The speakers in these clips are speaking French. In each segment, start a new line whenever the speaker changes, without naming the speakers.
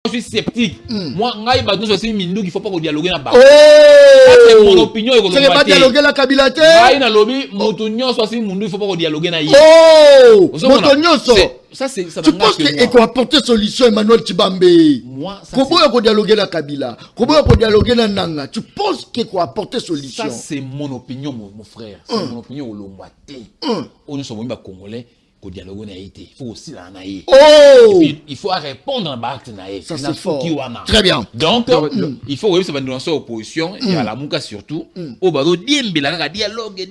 je suis sceptique. Moi, il ne faut pas qu'on dialogue là-bas.
C'est
mon opinion.
C'est pas dialoguer la Kabila.
Il ne faut pas qu'on dialogue là-bas.
Oh, tu penses qu'il faut apporter solution Emmanuel Tshibambe?
Moi, ça
comment on dialoguer la Kabila? Comment on dialoguer la Nanga? Tu penses qu'il faut apporter solution?
Ça, c'est mon opinion, mon frère. C'est mon opinion au Lombaté. Nous sommes Congolais. Qu'au dialogue n'a été, il faut aussi la naïe.
Oh!
Il faut répondre à l'acte naïe.
Ça c'est fort.
Très bien. Donc, il faut que ça va dans son opposition et à la Mouka surtout. Au bado diembela dialogue.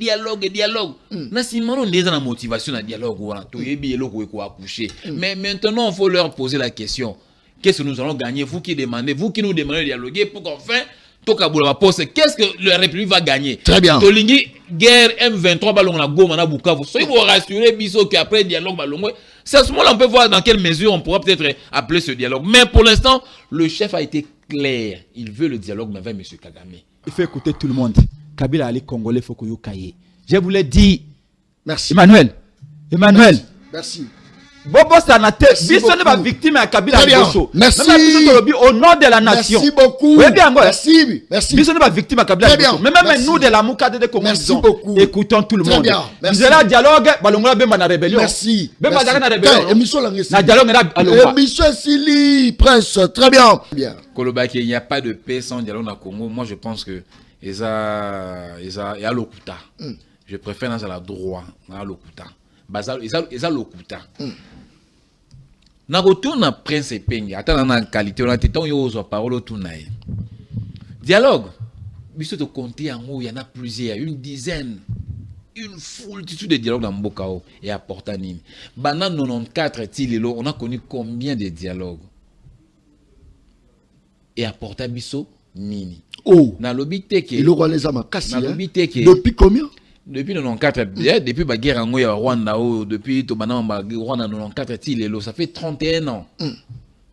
Na si mano neza na motivation na dialogue wana to yebi eloko ko accoucher. Mais maintenant, il faut leur poser la question. Qu'est-ce que nous allons gagner? Vous qui demandez, vous qui nous demandez de dialoguer pour qu'enfin qu'est-ce que la République va gagner?
Très bien.
Tolingi guerre M23 ballon la Goma na Bukavu. Soyez vous rassurer biso qu'après dialogue ballon. C'est à ce moment-là on peut voir dans quelle mesure on pourra peut-être appeler ce dialogue. Mais pour l'instant, le chef a été clair. Il veut le dialogue avec M. Kagame.
Il faut écouter tout le monde. Kabila Ali Congolais faut que kaye. Je vous l'ai dit.
Merci.
Emmanuel.
Merci.
Bobo Sanate, biso ne pas victime à Kabila Bosso.
Merci.
Au nom de la nation.
Merci beaucoup.
Oui, bien,
merci.
Biso ne pas victime à Kabila Bosso. Mais même nous de la Mouka de Congo, écoutons tout le monde.
Bien.
Vous allez à dialogue, balongola bemba na rébellion.
Merci.
Bemba na rébellion.
Émission la ngesi.
Na dialogue na alonga.
Émission Sili Prince. Très bien. Bien.
Kolobaki, il n'y a pas de paix sans dialogue dans le Congo. Moi je pense que il y a l'okuta. Je préfère dans la droit, dans l'okuta. Ils ont l'okuta. Na retourne Prince Epenge, attends na qualité on a téton yo zo parole tout na. Dialogue. Biso to compter en haut, il y en a plusieurs, une dizaine, une foultitude de dialogues dans Mbokao et à Portanine. Bana 94 tilelo, on a connu combien de dialogues? Et à Portabiso nini.
Oh.
Na lobité que
le roi les a makasi.
Na lobité que
depuis combien? Depuis
94, depuis la guerre en Rwanda, depuis Rwanda 94, Tilelo, ça fait 31 ans.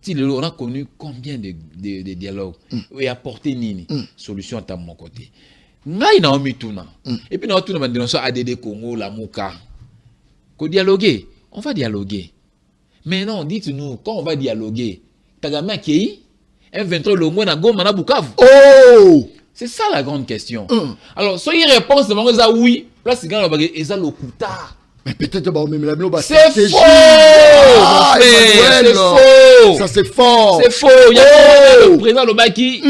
Tilelo, on a connu combien de dialogues et apporté nini solution à mon côté. Ngai na omi tuna. Et puis na tuna bandinonso ADD Congo la Mouka. Ko dialoguer, on va dialoguer. Mais non, dites-nous quand on va dialoguer, Kagame Akei, M23 le moins na Goma na Bukavu.
Oh!
C'est ça la grande question. Alors, soyez réponse de ça oui. Là, c'est quand on va dire, ils ont le couta.
Mais peut-être que même la
c'est faux!
C'est faux! Ça, c'est fort!
C'est faux! Il y a le président Lobaki,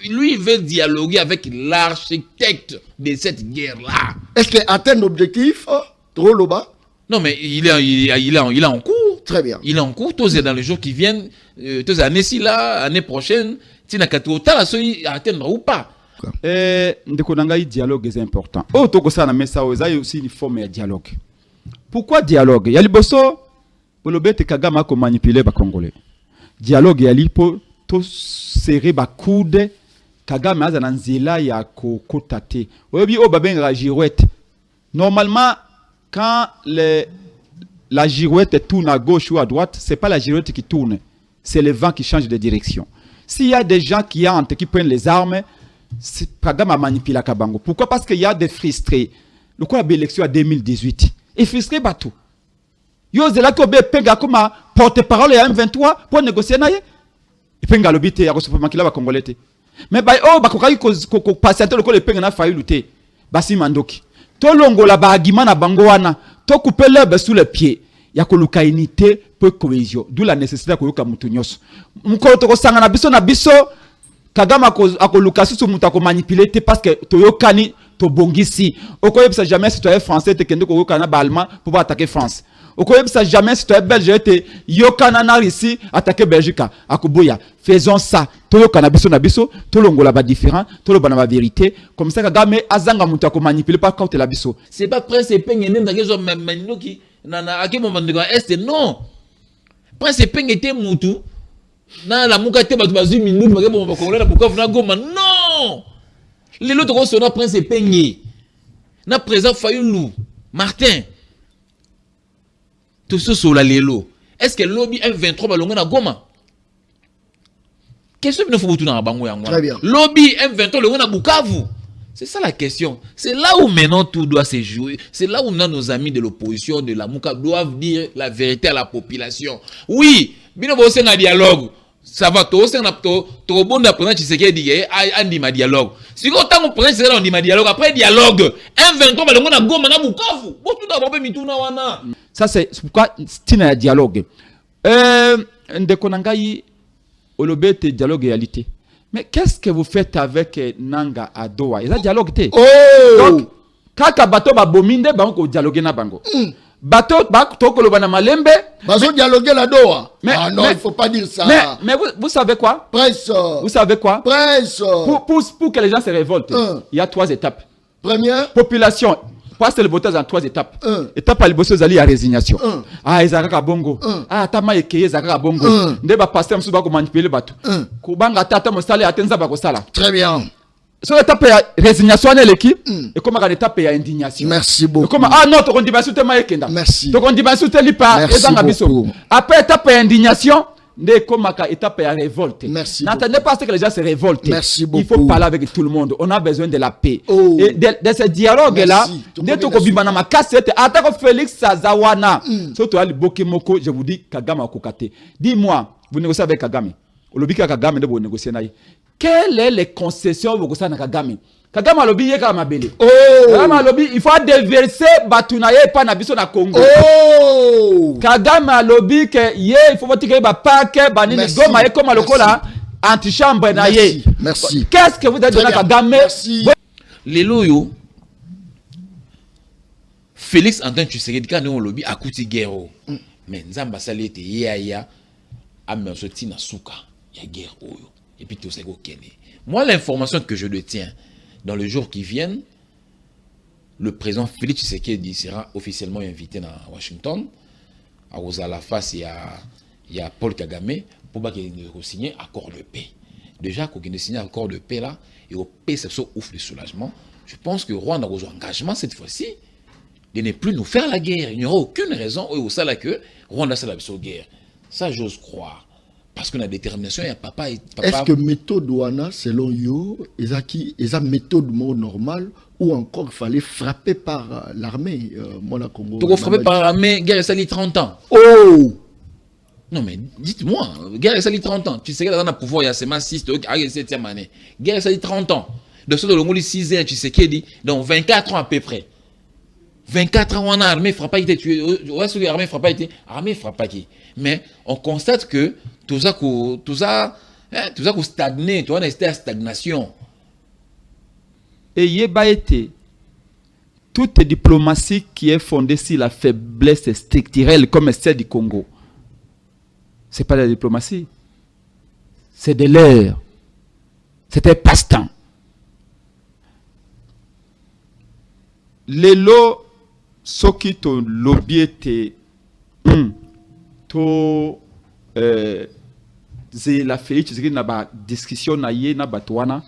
lui, il veut dialoguer avec l'architecte de cette guerre-là.
Est-ce qu'il atteint l'objectif, trop Loba?
Non, mais il est en cours.
Très bien.
Il est en cours. Tous dans les jours qui viennent, tous années-ci, là, année prochaine, tu n'as qu'à atteindre ou pas.
Ndeko nangai dialogue est important. Oh toko sana mesa oza aussi une forme de dialogue. Pourquoi dialogue? Ya liboso bolobete Kagame ko manipuler ba Congolais. Dialogue ya lipo to serrer ba coude Kagame azana nzela ya ko kotate. Oyebi o babenga girouette. Normalement quand la girouette tourne à gauche ou à droite, c'est pas la girouette qui tourne, c'est le vent qui change de direction. S'il y a des gens qui prennent les armes, Kagame a manipulé Kabango. Pourquoi? Parce qu'il y a des frustrés. Le quoi l'élection à 2018. Et frustré bateau. Yo zela ko be penga comme porte-parole ya M23 pour négocier naie. Et penga lobité ya ko makila ba Congolais. Mais ba ba ko patienter le ko le penga na failli lutter. Basi mandoki. To longola ba argument na bango wana, to couper l'herbe sous les pieds. Ya ko luka unité peu cohésion. D'où la nécessité de ko yoka mutu nyos. Mukolo to ko sanga na biso Kagame a Lukasu sur muta ko manipuler parce que toyokani to bongisi. Okoyebisa jamais si tu es français te kende ko yokana ba allemand pour attaquer France. Okoyebisa jamais si tu es belge te yokana na ici attaquer Belgique. Akoboya. Faisons ça. Toyokana biso na biso, tolongola ba différent, tolobana ba vérité. Comme ça Kagame azanga muta ko manipuler pas quand la biso.
C'est pas Prince Epenge même dans kezo manino qui na à quel moment de est non. Prince Epenge était mutu. Na la Mouka te batu bazu minute ba bon ba Congolais na Bukavu na Goma non. Les autres qu'on sonna Prince Epenge. Na présent Fayulu Martin. Tout ce sur la lelo. Est-ce que lobby M23 ba longa na Goma? Qu'est-ce que nous faut tout na bango yango?
Très bien.
Lobby M23 longa na Bukavu. C'est ça la question. C'est là où maintenant tout doit se jouer. C'est là où nos amis de l'opposition, de la Mouka, doivent dire la vérité à la population. Oui, bino bosse na dialogue. Ça va, tout c'est un bon apprenant qui s'est dit, un dialogue. Si vous avez un président, on dit dialogue. Après dialogue, un 23, on a go, on a Bukavu.
Ça, c'est pourquoi c'est un dialogue. Ndekonangai, olobete dialogue réalité. Mais qu'est-ce que vous faites avec Nanga à Doha? Il y a un dialogue. Donc, quand bateau va bominde, on dialogue na bango. Bateau na malembe.
Bazo dialoguer la Doha. Ah non, il ne faut pas dire ça.
Mais vous savez quoi?
Presse.
Vous savez quoi?
Presse.
Pour que les gens se révoltent, il y a 3 étapes.
Première.
Population. Passe le votage en 3 étapes. Étape à l'ibosio zali à résignation. Ah, ezaka bongo. Ah, tama ekeye ezaka bongo. Ndeba pasteur msuba ko manipuler batu. Kubanga tata mosale atenza ba ko sala.
Très bien.
Sur l'étape de résignation à l'équipe, et comme à l'étape de indignation.
Merci beaucoup.
Comme non, ton condimation te maïkenda.
Merci.
Ton condimation te lipa.
Merci beaucoup.
Après l'étape d'indignation, comme à l'étape de révolte.
Merci.
N'attendez pas que les gens se révoltent.
Merci beaucoup.
Il faut parler avec tout le monde. On a besoin de la paix.
Oh.
Et de ce dialogue-là, dès que Bimana cassette, attaque Félix Sazawana. Surtout à Bokimoko, je vous dis Kagame Kokate. Dis-moi, vous négociez avec Kagame. Olobika Kagame de vous négocier naï. Quelles sont les concessions que vous avez Kagame? Kagame a lobby Kagame Bele. Kagame a lobby, il faut déverser Batunaye pas na biso na Congo. Kagame a lobby que il faut voter que paquet banini goma comme lokola antichambre na ye.
Merci.
Qu'est-ce que vous avez donné à Kagame?
Merci.
Les loyaux Félix Antoine Tshisekedi quand on lobby à kuti guerre. Mais nzamba salete ya amerçoti na suka ya guerre oyo. Et puis tout ça moi, l'information que je détiens dans le jour qui viennent, le président Félix Tshisekedi sera officiellement invité à Washington. À la face, il y a Paul Kagame pour signer accord de paix. Déjà, quand il a signé accord de paix là, et au paix, c'est ça ouf le soulagement. Je pense que Rwanda a un engagement cette fois-ci de ne plus nous faire la guerre. Il n'y aura aucune raison où ça là que Rwanda c'est la guerre. Ça, j'ose croire. Parce que la détermination, il y a papa.
Est-ce que méthode Douana, selon yo, est une méthode normale ou encore il fallait frapper par l'armée Congo?
Tu frapper par l'armée, guerre est 30 ans.
Oh!
Non mais dites-moi, guerre est 30 ans. Tu sais que dans le pouvoir, il y a seulement 6, il y a 7e année. Guerre est 30 ans. De ce que le 6 ans, tu sais qu'il dit, donc 24 ans à peu près. 24 ans, on a armée frappe pas été tué. Est-ce que l'armée frappe pas été? Armée frappe pas qui. Mais on constate que tout ça stagné, tu vois, on est à stagnation.
Et yeba été toute diplomatie qui est fondée sur la faiblesse structurelle comme celle du Congo. C'est pas de la diplomatie. C'est de l'air. C'était passe-temps. Les lots ce qui ton lobby était la Félix Tshisekedi na ba discussion na ye na batwana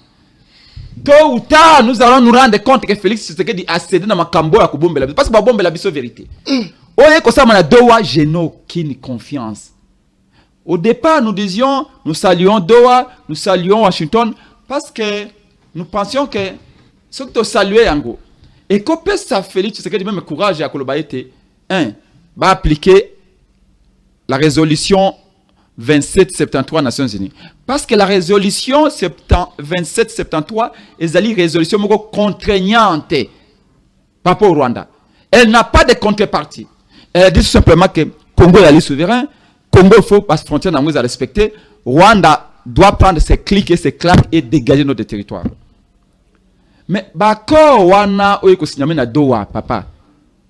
tôt ou tard nous allons nous rendre compte que Félix Tshisekedi a cédé na makambo ya kubombela parce que ba bombela biso vérité. Oye ko ça na Doha, je n'ai aucune confiance. Au départ nous disions nous saluons Doha, nous saluons Washington parce que nous pensions que ce que tu saluais Yango et qu'on peut ça Félix Tshisekedi même courage à koloba été va appliquer la résolution 2773 Nations Unies. Parce que la résolution 2773 est une résolution contraignante par rapport au Rwanda. Elle n'a pas de contrepartie. Elle dit tout simplement que Congo est souverain, Congo il faut pas se frontière à respecter, Rwanda doit prendre ses clics et ses claques et dégager notre territoire. Mais d'accord, Wana oye ko signaler na Doha, papa.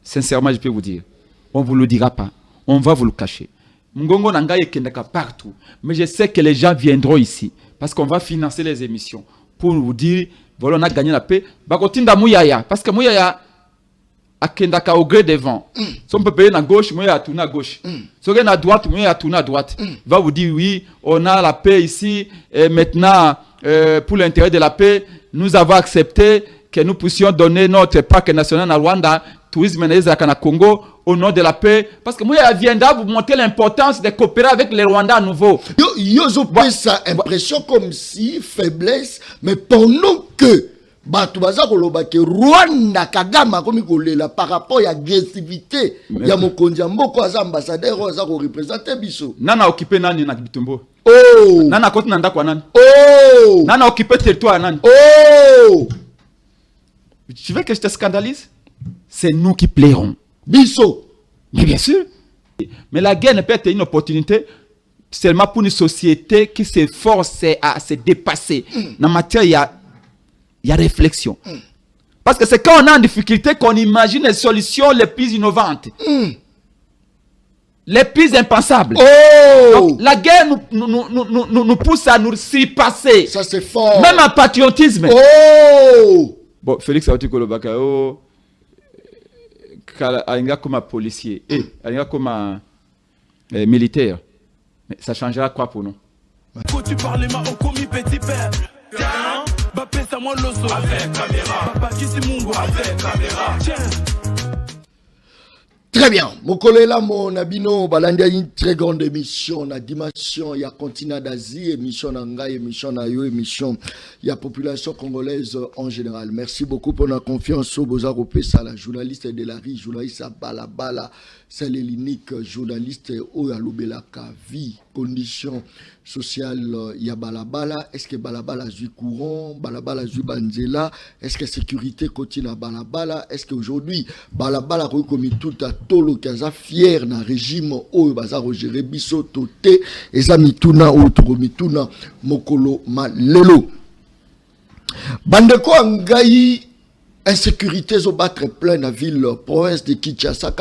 Sincèrement, je peux vous dire, on vous le dira pas, on va vous le cacher. Ngongo nangaye kendaka partout, mais je sais que les gens viendront ici parce qu'on va financer les émissions pour vous dire voilà on a gagné la paix. Bakotinda Mouyaya parce que Mouyaya a kendaka au gré des vents. Si on peut payer à gauche, Mouyaya tourne à gauche. Si on est à droite, Mouyaya tourne à droite. Va vous dire oui, on a la paix ici et maintenant pour l'intérêt de la paix, nous avons accepté que nous puissions donner notre parc national à Rwanda, tourisme à Congo, au nom de la paix. Parce que moi, je viendra vous montrer l'importance de coopérer avec les Rwandais à nouveau.
Yo ça impression comme si faiblesse, mais pendant que Batu baza koloba ke Rwanda Kagame komi kolela par rapport à agressivité ya mokonzi mboko aza ambassadeur aza ko représenter biso.
Nana occupé nani na Bitumbo?
Oh.
Nana koti na ndako nani?
Oh.
Nana occupé territoire nani?
Oh.
Tu veux que je te scandalise? C'est nous qui plairons.
Biso.
Mais bien sûr. Mais la guerre ne peut être une opportunité seulement pour une société qui s'efforce à se dépasser. Dans matière, il y a réflexion. Parce que c'est quand on est en difficulté qu'on imagine les solutions les plus innovantes. Les plus impensables.
Oh.
Donc, la guerre nous pousse à nous surpasser.
Ça c'est fort.
Même en patriotisme.
Oh.
Bon, Félix Aouti Kolobaka, Alinga comme policier, Alinga comme militaire. Mais ça changera quoi pour nous?
Faut tu parles ma commis petit père. Bappé ça moi l'osso. Avec caméra. Papa qui c'est mon avec caméra. Tiens.
Très bien. Mon collègue là, mon abino, balanda une très grande émission, la dimension, il y a continent d'Asie, émission d'Anga, émission d'Ayo, émission, il y a population congolaise en général. Merci beaucoup pour la confiance au Bozaro Pessa, la journaliste de la rue, journaliste à Balabala, c'est l'unique journaliste au Alobelaka, vie, conditions sociales, il y a Balabala, est-ce que Balabala a eu courant, Balabala a eu Banzela, est-ce que sécurité continue à Balabala, est-ce qu'aujourd'hui, Balabala a commis tout à Tolo Kaza fier na régime au Bazaro géré biso toté, et ça mituna ou mituna mokolo malelo. Bandeko Angaï, insécurité zo battre plein na ville province de Kinshasa,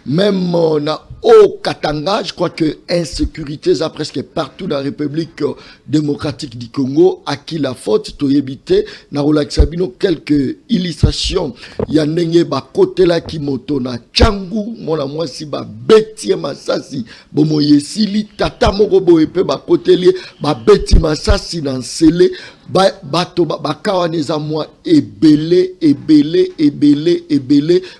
même na au Katanga, je crois que insécurité ça presque partout dans la République démocratique du Congo. À qui la faute to éviter na relaxabino quelques illustrations ya ndenge ba côté là qui moto na Changu mona mwasi ba betie masasi bomo yesili tata moko boye pe ba côté li ba beti masasi na nsele bato bakawa neza mwa ebele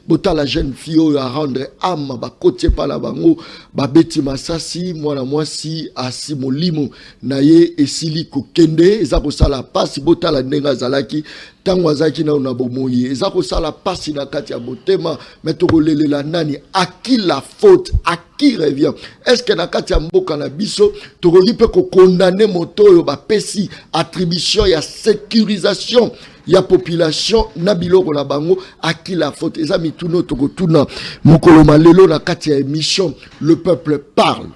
bota la jeune fille à rendre âme ba côté pa la bango ba beti masasi mwana mwasi asi molimo na ye esili kokende eza ko sala pasi bota la ndenga zalaki tango azaki na ona bomoyi eza ko sala pasi na kati ya botema metoko lelela nani à qui la faute à qui revient est-ce que na kati ya mboka na biso tokoki pe ko condamner moto oyo ba pesi attribution ya sécurisation ya population na biloko na bango à qui la faute eza mituno tokotuna mokolo malelo na kati ya émission le peuple parle.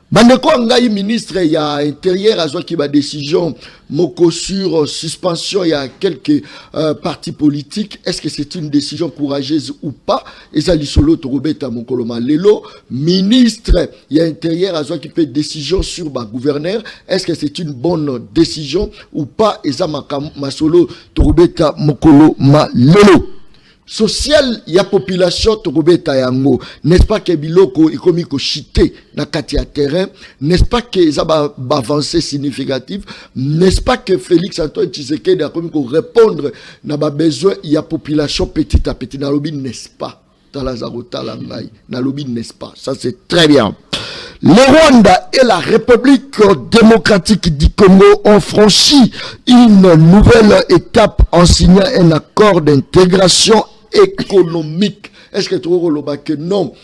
Bandeko Angaï, ministre, il y a intérieur à qui va décision moko sur suspension, il y a quelques partis politiques. Est-ce que c'est une décision courageuse ou pas? Et ça li solo Torobeta Mokoloma Lelo, ministre, il y a intérieur à qui fait décision sur ba gouverneur. Est-ce que c'est une bonne décision ou pas? Et ça ma solo Torobeta Mokoloma Lelo. Social, il y a population tokobeta yango. N'est-ce pas que biloko ekomi ko chité na kati ya terrain? N'est-ce pas que ça va avancer significatif? N'est-ce pas que Félix Antoine Tshisekedi a komi ko répondre na ba besoin il y a population petit à petit na lobi n'est-ce pas? Talazaro talangai na lobi n'est-ce pas? Ça c'est très bien. Le Rwanda et la République démocratique du Congo ont franchi une nouvelle étape en signant un accord d'intégration économique. Est-ce que tu vois que non?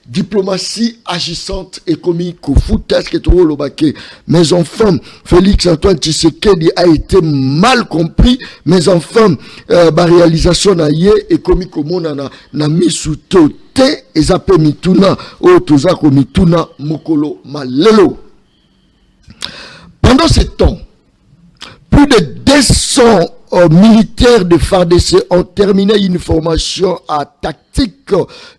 Diplomatie agissante et comique au foot, est-ce que tu vois que mes enfants, Félix Antoine Tshisekedi a été mal compris, mes enfants, réalisation na ye et comique au monde na misuto te et zape mituna o tozako mituna mokolo malelo. Pendant ce temps, plus de 200 militaires de FARDC ont terminé une formation à tactique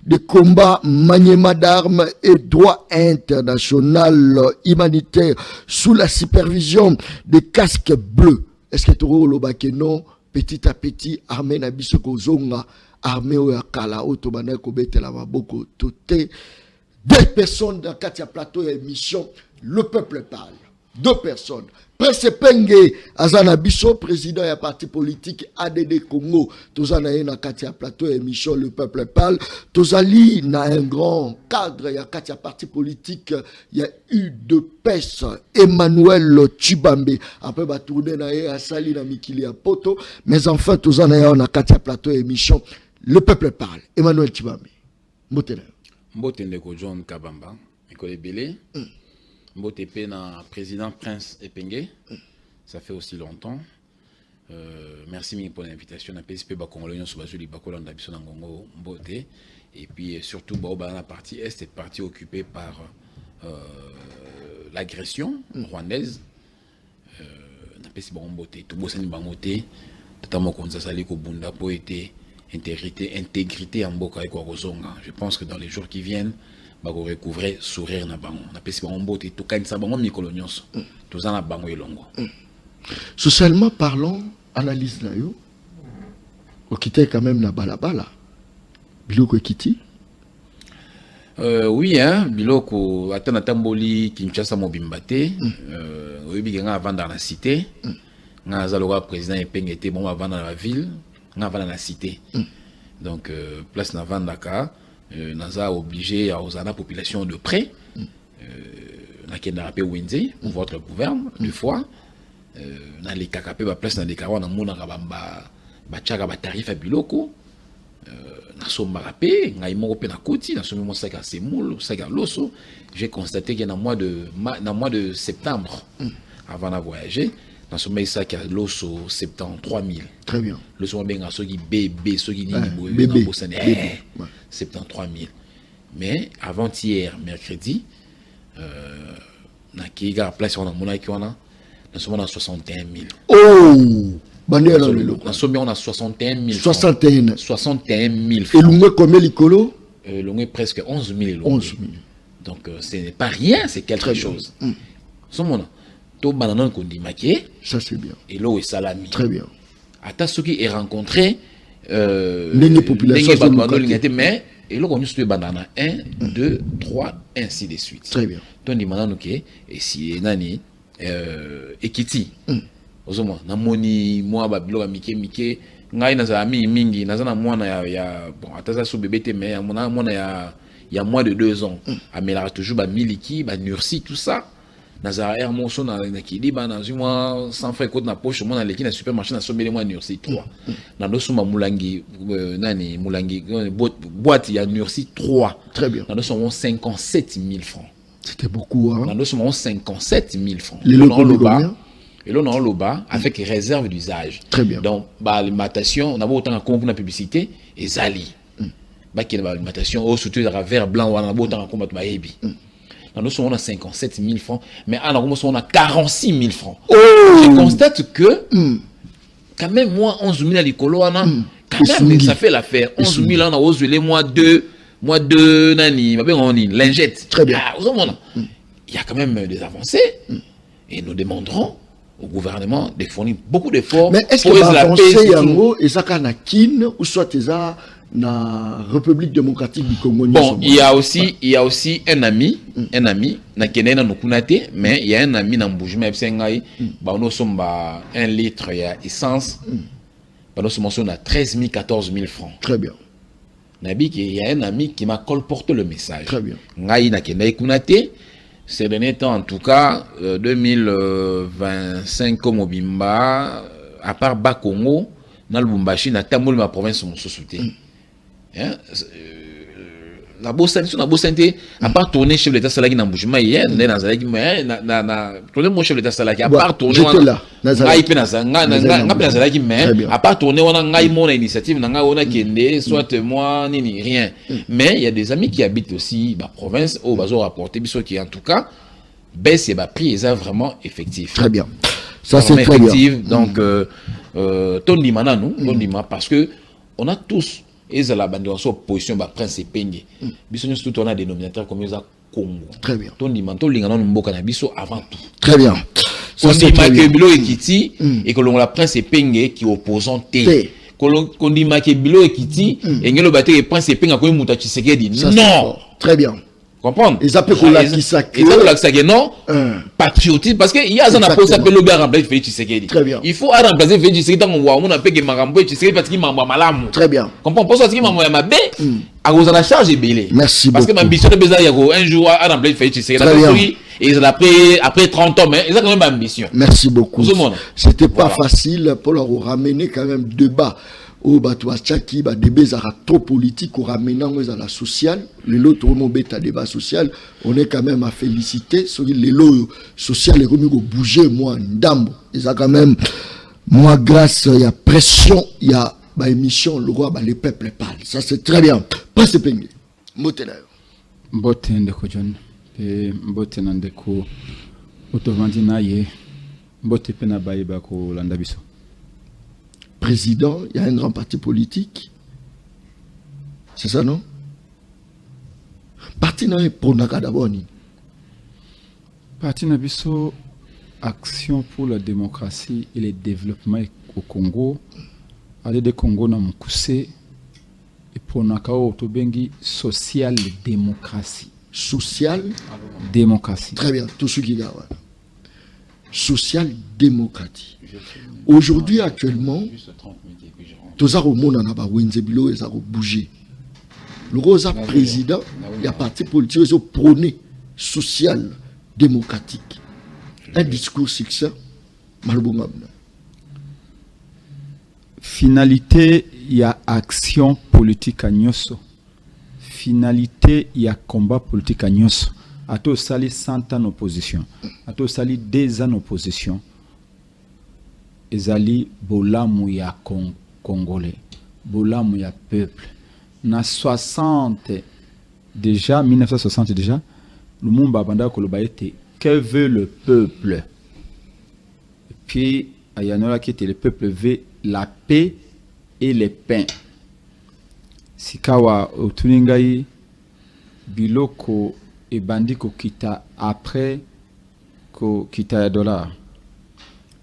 de combat, maniement d'armes et droit international humanitaire sous la supervision des casques bleus. Est-ce que tu vois que non, petit à petit, armée na biso kozonga, armée o yakala otobana ko betela maboko toté. Deux personnes dans Katia Plateau et émission Le Peuple Parle. 2 personnes. Prince Penge Azana Bisso, président et parti politique ADD Congo, Tozana na Katia Plateau émission Le Peuple Parle, Tozali na un grand cadre, il y a Katia parti politique, il y a eu de pes, Emmanuel Tubambe, après va tourner na Sali na Mikili à Poto, mais enfin Tozana na Katia Plateau émission Le Peuple Parle, Emmanuel Tubambe.
Mbotele ko John Kabamba, École Belé. Mbotepe na président Prince Epenge, ça fait aussi longtemps. Merci pour l'invitation. Na PSP Bakongolais sur Bazuli Bakolanda biso na Ngongo Mbote. Et puis surtout la partie est est partie occupée par l'agression rwandaise. Na PSP Mbote, tout bosani bangote, tata konza sali ko bunda po été intégrité en boka et Kozonga. Je pense que dans les jours qui viennent va recouvrir sourire na bango na pesi bango mbote to kanisa bango mikolo nyonso toza na bango elongo.
Socialement parlant, analyse na yo okite quand même na balabala biloko ekiti.
Oui hein, biloko atana tamboli Kinshasa mobimba te. Oyebi nga avant dans la cité nga zaloga président Epenge était bon avant dans la ville nga avant dans la cité. Donc place na vandaka Naza obligé à la population de près. Na kenda rapé Wenze pour votre gouverne 2 fois. Na les kakapé ba place na les kawana mona kabamba ba tchaka ba tarif à biloko. Na somba rapé ngai moko pe na koti na somi mo saka semoul saka loso. J'ai constaté qu'il y a un mois de septembre avant de voyager. Dans ce maïs ça loso 73 000.
Très bien.
Le son bien ce qui bébé ce qui
bébé
73 000. Mais avant-hier mercredi na kiga place on a monaki on a nous sommes à 61 000.
Oh bandera dans le
loco. Nous sommes on a 61 000.
61
000.
Et l'ongé combien l'icolo?
L'ongé presque 11 000.
11 000.
Donc ce n'est pas rien, c'est quelque chose. Somona to banana qu'on dit maqué.
Ça c'est bien.
Et l'eau est salami.
Très bien.
Ata ceux qui est rencontré
les populations
mais et l'eau qu'on use banana 1 2 3 ainsi de suite.
Très bien.
Donc dit banana ok et si nani ekiti. Ozoma na moni moi ba bilo mike ngai na za ami mingi na za na mwana ya bon ataza so bébé te mais ya mwana ya moins de 2 ans. Amela toujours ba miliki ba nursi tout ça. Nazara air monso na kili ba na zuma sans frais côté na poche mon na leki na supermarché na sombele moi nursi 3 na ndo suma mulangi nani mulangi boîte ya nursi 3.
Très bien.
Na ndo suma 57 000 francs.
C'était beaucoup hein.
Na ndo suma 57 000 francs.
Les loba
et là on a loba avec réserve d'usage.
Très bien.
Donc ba alimentation on a autant en compte na publicité et zali ba qui ba alimentation au surtout la vert blanc on a autant en combat ba yebi. Nous sommes à 57 000 francs, mais à nous sommes à 46 000 francs. Oh! Je constate que, quand même, moi, 11 000 à l'écolo, quand même, ça fait l'affaire. 11 000 on a osé mois 2, nani, lingette.
Très bien.
Il y a quand même des avancées, et nous demanderons au gouvernement de fournir beaucoup d'efforts.
Mais est-ce que l'avancée, Yango, et ça, quand Kin, ou soit na République démocratique du Congo.
Bon, il y a aussi un ami na kenena no kunate, mais il y a un ami na Mbujima Epsengai, ba no somba 1 litre ya essence. Ba no somba na 13 000 14 000 francs.
Très bien.
Nabi il y a un ami qui m'a colporté le message.
Très bien.
Ngai na kenai kunate, ces derniers temps en tout cas 2025 comme Obimba à part Bakongo na Lubumbashi na tamol ma province mon société. La Bossante à part tourner chef de l'État Salaki dans Boujima hier, tourner mon chef de l'État Salaki à part tourner à part tourner on a mon initiative on a kende soit moi ni rien. Mais il y a des amis qui habitent aussi la province au bazo rapporter biso qui en tout cas baisse et bas prix est vraiment effectif.
Très bien. Ça c'est très bien.
Donc Tony Mananu, parce que on a tous et la bande en opposition ba prince Epenge biso nous tout on a dénominateur comme ça Congo.
Très bien.
Ton dimanto lingana mboka na biso avant tout.
Très bien.
Ça c'est très bien. Bilo Ekiti et que l'on la prince Epenge qui opposant T. Qu'on dit Makebilo Ekiti et ngelo baté prince Epenge ko muta Tshisekedi. Non.
Très bien.
Comprendre?
Et ça peut qu'on l'a qui s'accueille.
Et ça peut l'accepter, non? Patriotisme. Parce qu'il y a un appel, ça peut le bien remplacer Félix Tshisekedi.
Très bien.
Il faut remplacer Félix Tshisekedi dans mon voix. On a payé Marambo et Tshisekedi parce qu'il m'a malam.
Très bien.
Comprends? Pour ça, qu'il m'a envoyé ma baie. À cause de la charge est belée.
Merci beaucoup.
Parce que ma ambition de besoin, il y a un jour à remplacer Félix Tshisekedi.
Très bien.
Et après 30 ans, mais ils ont quand même ma ambition.
Merci beaucoup. C'était pas
Voilà.
facile pour leur ramener quand même débat. Au Batouachaki, débat trop politique, au ramenant à la sociale. Les autres, on a débat social. On est quand même à féliciter. Les lots sociaux, les remis au bouger, moi, ndambo. Ils ont quand même, moi, grâce, il y a pression, il y a émission, le roi, les peuples parlent. Ça, c'est très bien. Presse Pengue. Motena.
Mbote ndeko John. Mbote ndeko Otovandi na ye. Mbote pena baye bako landa biso.
Président, il y a un grand parti politique. C'est ça, non? Parti n'a pour Naka d'abord.
Parti Nabiso, Action pour la démocratie et le développement au Congo. Aller de Congo na mukuse. Et pour Naka Otobengi, social démocratie.
Social
démocratie.
Très bien, tout ce qui est social démocratie. Aujourd'hui, actuellement, tous les monde en a Wenzebilo et ça a bougé. Le Rosa président, il y a parti politique qui prôné social démocratique. Un discours succès, malbongable.
Finalité, il y a action politique à Nyoso. Finalité, il y a combat politique à Nyoso. A tout sali 100 ans opposition. A tout sali 2 ans opposition. Ezali bolamu ya Congolais. Bolamu ya peuple. Na 60 déjà, 1960 déjà, le monde babanda koloba était que veut le peuple. Et puis, ayanola qui était le peuple veut la paix et le pain. Sikawa otuningai biloko et bandiko kita après ko kita ya dollar.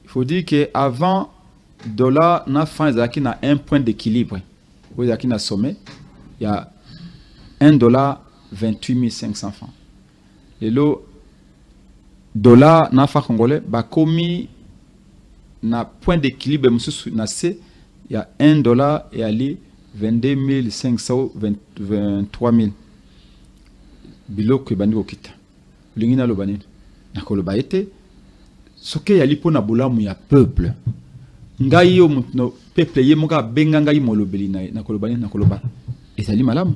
Il faut dire que avant dollar na fin zaki na un point d'équilibre. Vous zaki na sommet, il y a $1 28 500 francs. Et le dollar na fa congolais ba komi na point d'équilibre mususu na C, il y a $1 et ali 22 500 23 000. Biloko bandi okita. Lingina lo banini. Na koloba ete soke yali pona bolamu ya peuple. Ngai yo mutno peuple ye moka benga ngai molobeli na koloba na koloba. Ezali malamu.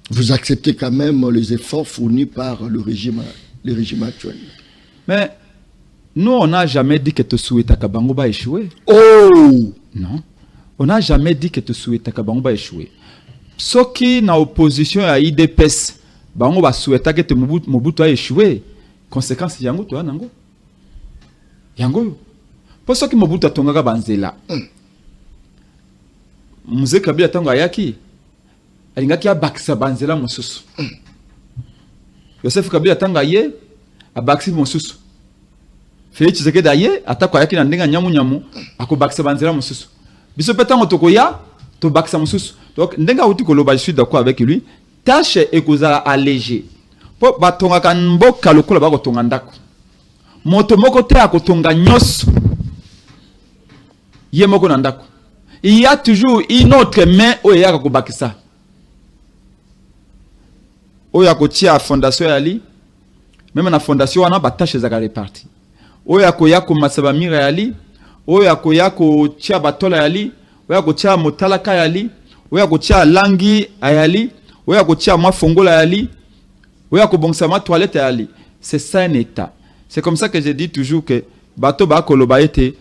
Vous acceptez quand même les efforts fournis par le régime actuel.
Mais nous on n'a jamais dit que te souhaita kabango ba échouer.
Oh
non. On n'a jamais dit que te souhaita kabango ba échouer. Soki na opposition à IDPS bango ba souhaita que te Mobutu a échoué. Conséquence yango to nango. Yango. Pour soki Mobutu atongaka banzela. Mzee Kabila tango ayaki alingaki abakisa banzela mosusu. Joseph Kabila tango aye abakisi mosusu. Félix Tshisekedi aye atako ayaki na ndenga nyamu akobakisa banzela mosusu. Biso petango tokoya to bakisa mosusu. Donc ndenga uti koloba je suis d'accord avec lui. Tâche ekozala allégée. Po batonga kanboka lokola bako tonga ndako. Moto moko te akotonga nyos. Ye moko na ndako. Il y a toujours une autre main où il y a kobakisa. Oya kotia fondation yali. Même na fondation wana ba tâche za réparti. Oya koya ko masabamira yali. Oya koya ko tia batola yali. Oya ko tia motalaka yali. Oya ko tia langi ayali. Oya ko tia mwa fongola yali. Oya ko bongsa ma toilette yali. C'est ça un état. C'est comme ça que je dis toujours que bato ba koloba ete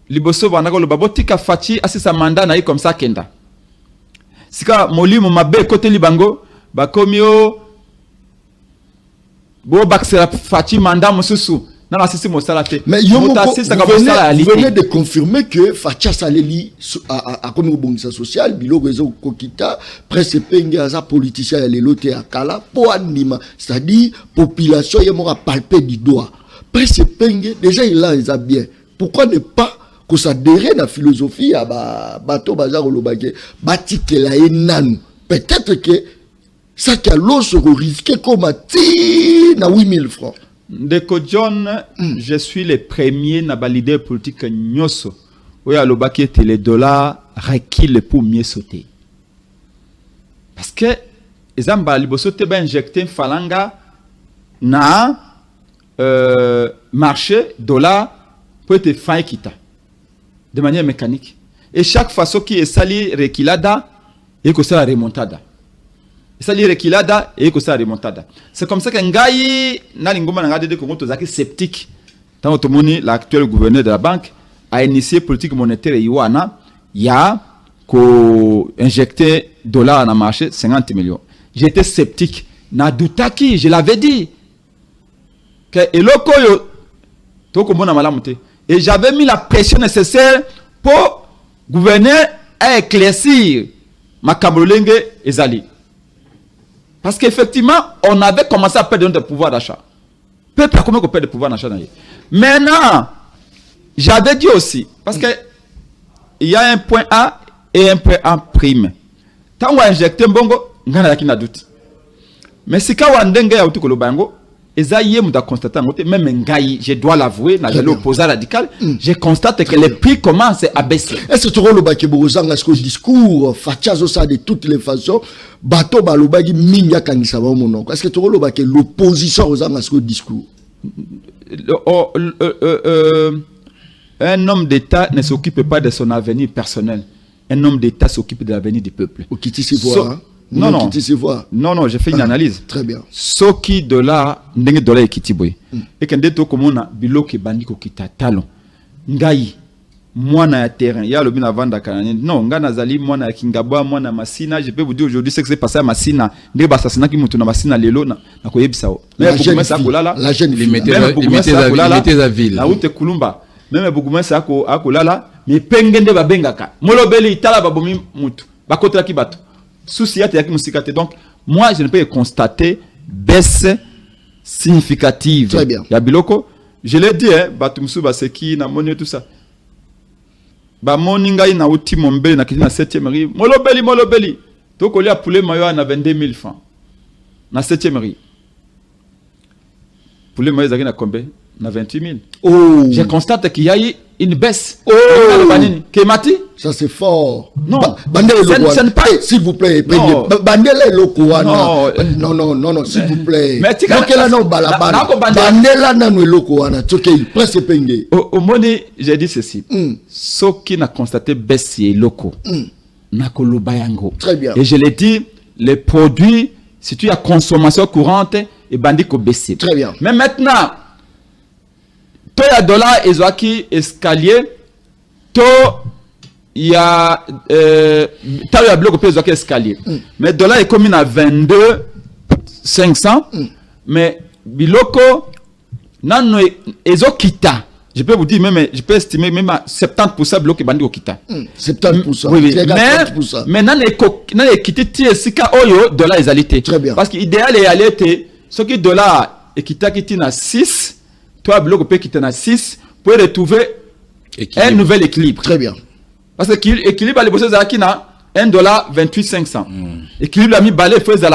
liboso bana koloba botika fachi asisa manda na comme ça kenda. Sika molimo mabe côté libango ba komio bo baksera fachi manda mususu na asisi mosala te.
Mais vous venez de confirmer que Facha Saleli a comme bonisa social bilo rezo kokita presse penga za politicien ya lelote akala po anima, c'est-à-dire population yemo palper du doigt. Presse penga déjà il a les bien. Pourquoi ne pas que ça s'adhérer à la philosophie à bateau bazar olobake batikela enanu. Peut-être que ça qui a l'os risqué comme à 8000 francs.
Ndeko John, je suis le premier na leader politique nyoso. Oui, à l'obaki était les dollars requis pour mieux sauter. Parce que les amba liboso te ba injecté falanga na marché dollar pour être fin kita de manière mécanique. Et chaque fois qui est sali reculada et que ça remontada. Sali reculada et que ça remontada. C'est comme ça que ngai na lingoma na ngade de Congo tozaki sceptique. Tant que l'actuel gouverneur de la banque a initié politique monétaire yuana, il y a ko injecté dollars dans le marché 50 millions. J'étais sceptique. Na doutaki, je l'avais dit. Que eloko yo toko mona malamuté. Et j'avais mis la pression nécessaire pour gouverner à éclaircir ma Kabolenge et Zali. Parce qu'effectivement, on avait commencé à perdre notre pouvoir d'achat. Peuple a combien qu'on perd de pouvoir d'achat? Maintenant, j'avais dit aussi, parce que il y a un point A et un point A prime. Tant qu'on a injecté un bongo, on a un doute. Mais si quand on a un dengue à tout le bango, Esaïe m'a constaté même Ngaï, je dois l'avouer, dans l'opposé radical, je constate que les prix commencent à baisser.
Est-ce que tu vois le discours Fachazo ça de toutes les façons, bateau balobagi minya kanisa ba mon oncle. Est-ce que tu vois l'opposition aux angles ce discours?
Un homme d'État ne s'occupe pas de son avenir personnel. Un homme d'État s'occupe de l'avenir du peuple.
Qui t'y voit,
non, j'ai fait une analyse.
Très bien.
Ce qui de là, n'engue de là est kitiboy. Et quand on comme on a biloke bandiko kita talon. Ngai, moi na terrain. Il y a le bin avant d'Akanani. Non, ngana zali, moi na Kingaba, moi na Massina. Je peux vous dire aujourd'hui ce que c'est passé à Massina. N'est pas assassinat qui monte na Massina lelo na koyebisao.
La jeune
il mettait la ville.
La route Kulumba. Même beaucoup moins ça à Kolala. Mais pengende babengaka. Molobeli itala babomi mutu. Bakotra ki bato. Souci à musikate. Donc, moi, je ne peux constater baisse significative.
Très bien.
Yabiloko, je l'ai dit, Batumsu, Baseki, na monnaie, tout ça. Ba moninga na uti mombeli na kiti na 7e rue. Molobeli. Donc, on lui a poulet mayo na 22 000 francs. Na 7e rue. Poulet mayo na combien? Na 28 000.
Oh.
Je constate qu'il y a eu une baisse.
Oh.
Kemati?
Ça c'est fort.
Non.
S'il vous plaît. Bandele lokoana. Non, s'il vous plaît.
Mais tu
là non balabana. Bandela nanu lokoana. Tokei presque penge.
Au moni, j'ai dit ceci. Ceux qui n'a constaté baisse locaux. Nakolobayango.
Très bien.
Et je l'ai dit, les produits, si tu as consommation courante, et bandiko baissé.
Très bien.
Mais maintenant, toi il y a dollar et zoaki escalier, toi il y a bloc au zoaki escalier. Mais dollar est commis à 22 500, mais biloko nano ezokita. Je peux vous dire même, je peux estimer même à 70% bloc bandi okita.
70%.
Oui. Mais nan est quitté sika oyo dollar ezalité.
Très bien.
Parce que idéal est aller ce qui dollar et kita na 6. Toi, bloc peut quitter à 6 pour retrouver un nouvel équilibre.
Très bien.
Parce que l'équilibre, les bosses qui na $1,28 500. Équilibre a mis balai, il faut $1,22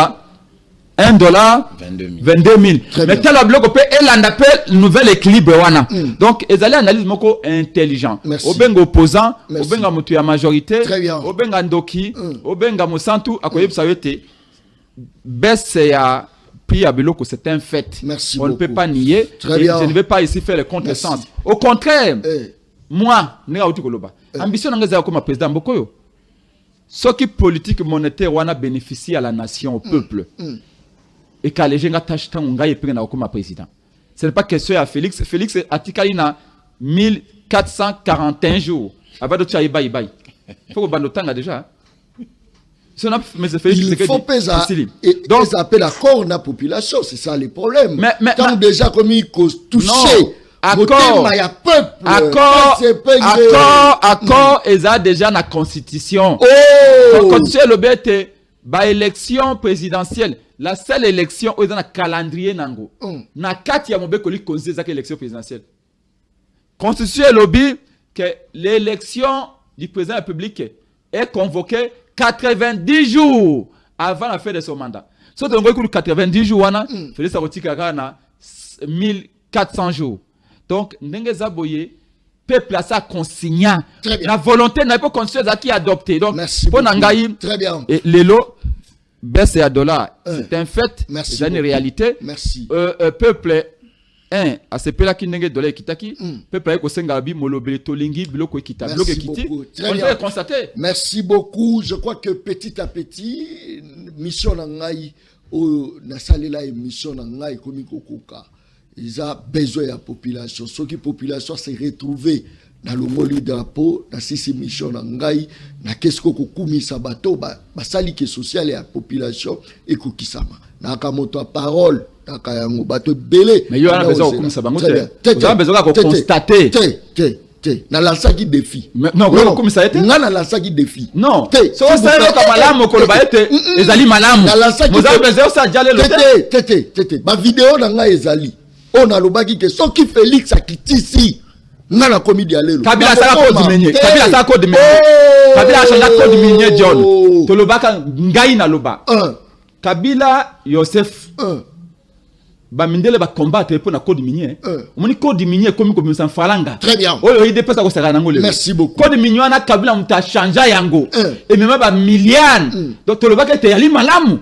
000. Mais tel bloc peut elle en appelle nouvel équilibre. Donc, ils allaient analyse moko intelligent. Au benga opposant, au benga mutu ya majorité, au benga ndoki, au benga mosantu, à quoi ça été baisse ya prix à Biloko, c'est un fait.
Merci
on
beaucoup.
Ne peut pas nier.
Très bien.
Je ne vais pas ici faire le contresens. Au contraire, moi, ambition n'a comme président Bokoyo. Ce qui politique monétaire, on a bénéficié à la nation, au peuple. Et qu'à les gens tâchent tant on gagne comme président. Ce n'est pas question à Félix. Félix a ticali na 1441 jours. Avant de tuer baï. Il faut que Bandotanga déjà.
Il faut peser et donc ça appelle accord la population, c'est ça le problème. Mais quand déjà comme il cause touché accord
ils a déjà la constitution. La constitution le bête ba élection présidentielle, la seule élection où ils ont un calendrier nango. Na 4 ya mobe koli konzi za élection présidentielle. Constitution lobby que l'élection du président de la République est convoquée 90 jours avant la fin de son mandat. So to ngoi 90 jours wana, Félix Arotika kana 1400 jours. Donc ndenge zaboye peuple a sa consignant. La volonté n'a pas constitué qui adopté. Donc pour nangai
très bien.
Et lelo baisse à dollar, c'est un fait, c'est une réalité.
Merci.
Peuple à ce peuple qui n'engage dollar kitaki, peuple ko sengabi molobele tolingi biloko kita, biloko kiti. On peut constater.
Merci beaucoup. Je crois que petit à petit mission nangai au nasalela émission nangai komiko koka. Ils ont besoin de la population. Ce qui population s'est retrouvée dans le moli drapeau, dans ces missions nangai, na qu'est-ce que kokumi sabato ba sali que social et la population et kokisama. Na kamoto parole, na kayango bato belé.
Mais il y a besoin de kokumi sabango. Il y a besoin de constater.
Na lança qui défi.
Non, comme ça a été.
Na lança qui défi.
Non. So ça est comme malamu koloba ete ezali malamu.
Na lança qui.
Vous avez besoin ça diale le.
Tete. Ba vidéo nanga ezali. On a lobaki que ce qui Félix a quitté ici. Nana komi dialelo.
Kabila ça code minier. Kabila ça code minier. Kabila ça code minier John. To lobaka ngai na loba. Kabila Yosef. Ba mindele ba combattre pour na code minier. Omoni code minier comme ça falanga.
Très bien.
Oyo ide pesa ko sera nango le.
Merci beaucoup.
Code minier na Kabila muta changea yango. Et même ba milliard. Donc to lobaka te yali malamu.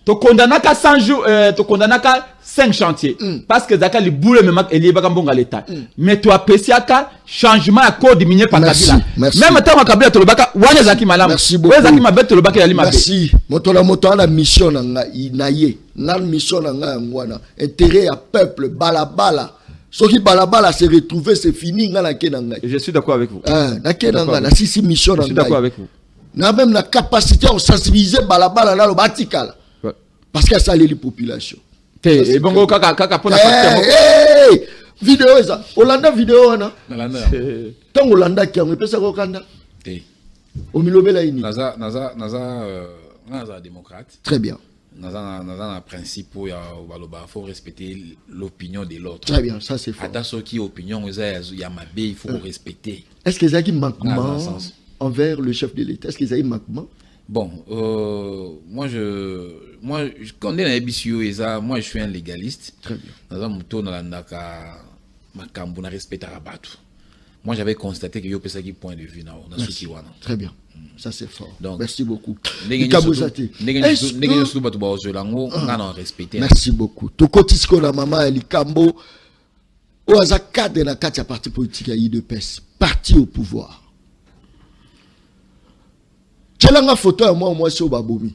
To kondanaka 100 jours to kondanaka 5 chantiers. Parce que Zaka li boule même Elie Bakambonga l'État. Mais tu apprécies qu'un changement à code minier par Kabila. Même temps Kabila to lobaka wana zaki malamu.
Merci beaucoup.
Zaki mabet to lobaka yali mabe.
Merci. Moto la mission nanga inaye. Na mission nanga ngwana. Intérêt à peuple balabala. Ce qui balabala se retrouver c'est fini ngana kenanga.
Je suis d'accord avec vous.
Na kenanga na sisi mission nanga.
Je suis d'accord avec vous.
Na même la capacité à sensibiliser balabala là le batikala. Parce que ça les populations.
Et bon kaka pona
vidéo ça Hollanda vidéo na
Hollanda
tant Hollanda qui on peut ça kokanda au milobela ini
naza démocrate.
Très bien.
Naza un principe où faut respecter l'opinion de l'autre.
Très bien, ça c'est fort.
Ata soki opinion il y a mabe il faut respecter.
Est-ce que ça qui manquement envers le chef de l'État? Est-ce que ça y manquement?
Bon, moi quand on est dans les BCO, moi je suis un légaliste.
Très bien.
Moi j'avais constaté que y a un point de vue.
Très bien. Ça c'est fort.
Donc,
merci beaucoup. Merci beaucoup. Tout cotisco la maman Elikambo. Au hasard cadre na katia parti politique à IDPS. Parti au pouvoir. Tu as une photo à moi sur Baboumi.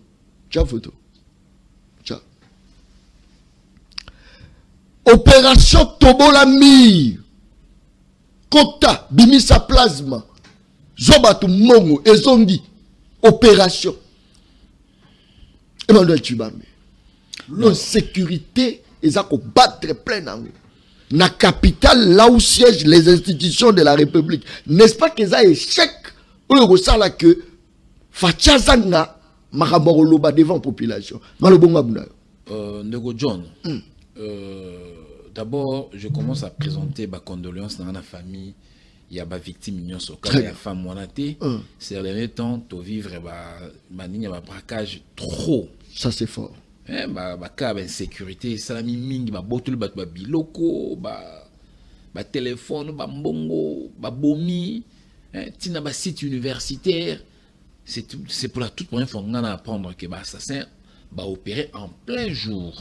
Tu as une photo. Opération Tobolami. Kota, Bimisa Plasma. Zobatu Mongo, Ezondi. Opération. Et maintenant, tu vas l'insécurité, ils ont battre plein en la capitale, là où siègent les institutions de la République. N'est-ce pas qu'ils ont échec? Ou ça là que Fachazanga Maramoroloba devant la population. Malobonga Buna.
Nego John. D'abord, je commence à présenter ma condoléance dans la famille. Il y a des victimes, il y a des femmes monaté. Ces derniers temps, tu vivre un braquage trop.
Ça, c'est fort.
Cas d'insécurité, salami mingi, botul biloko, téléphone, mbongo, bomi, tina site universitaire. C'est pour la toute première fois qu'on a apprendre que l'assassin va opérer en plein jour.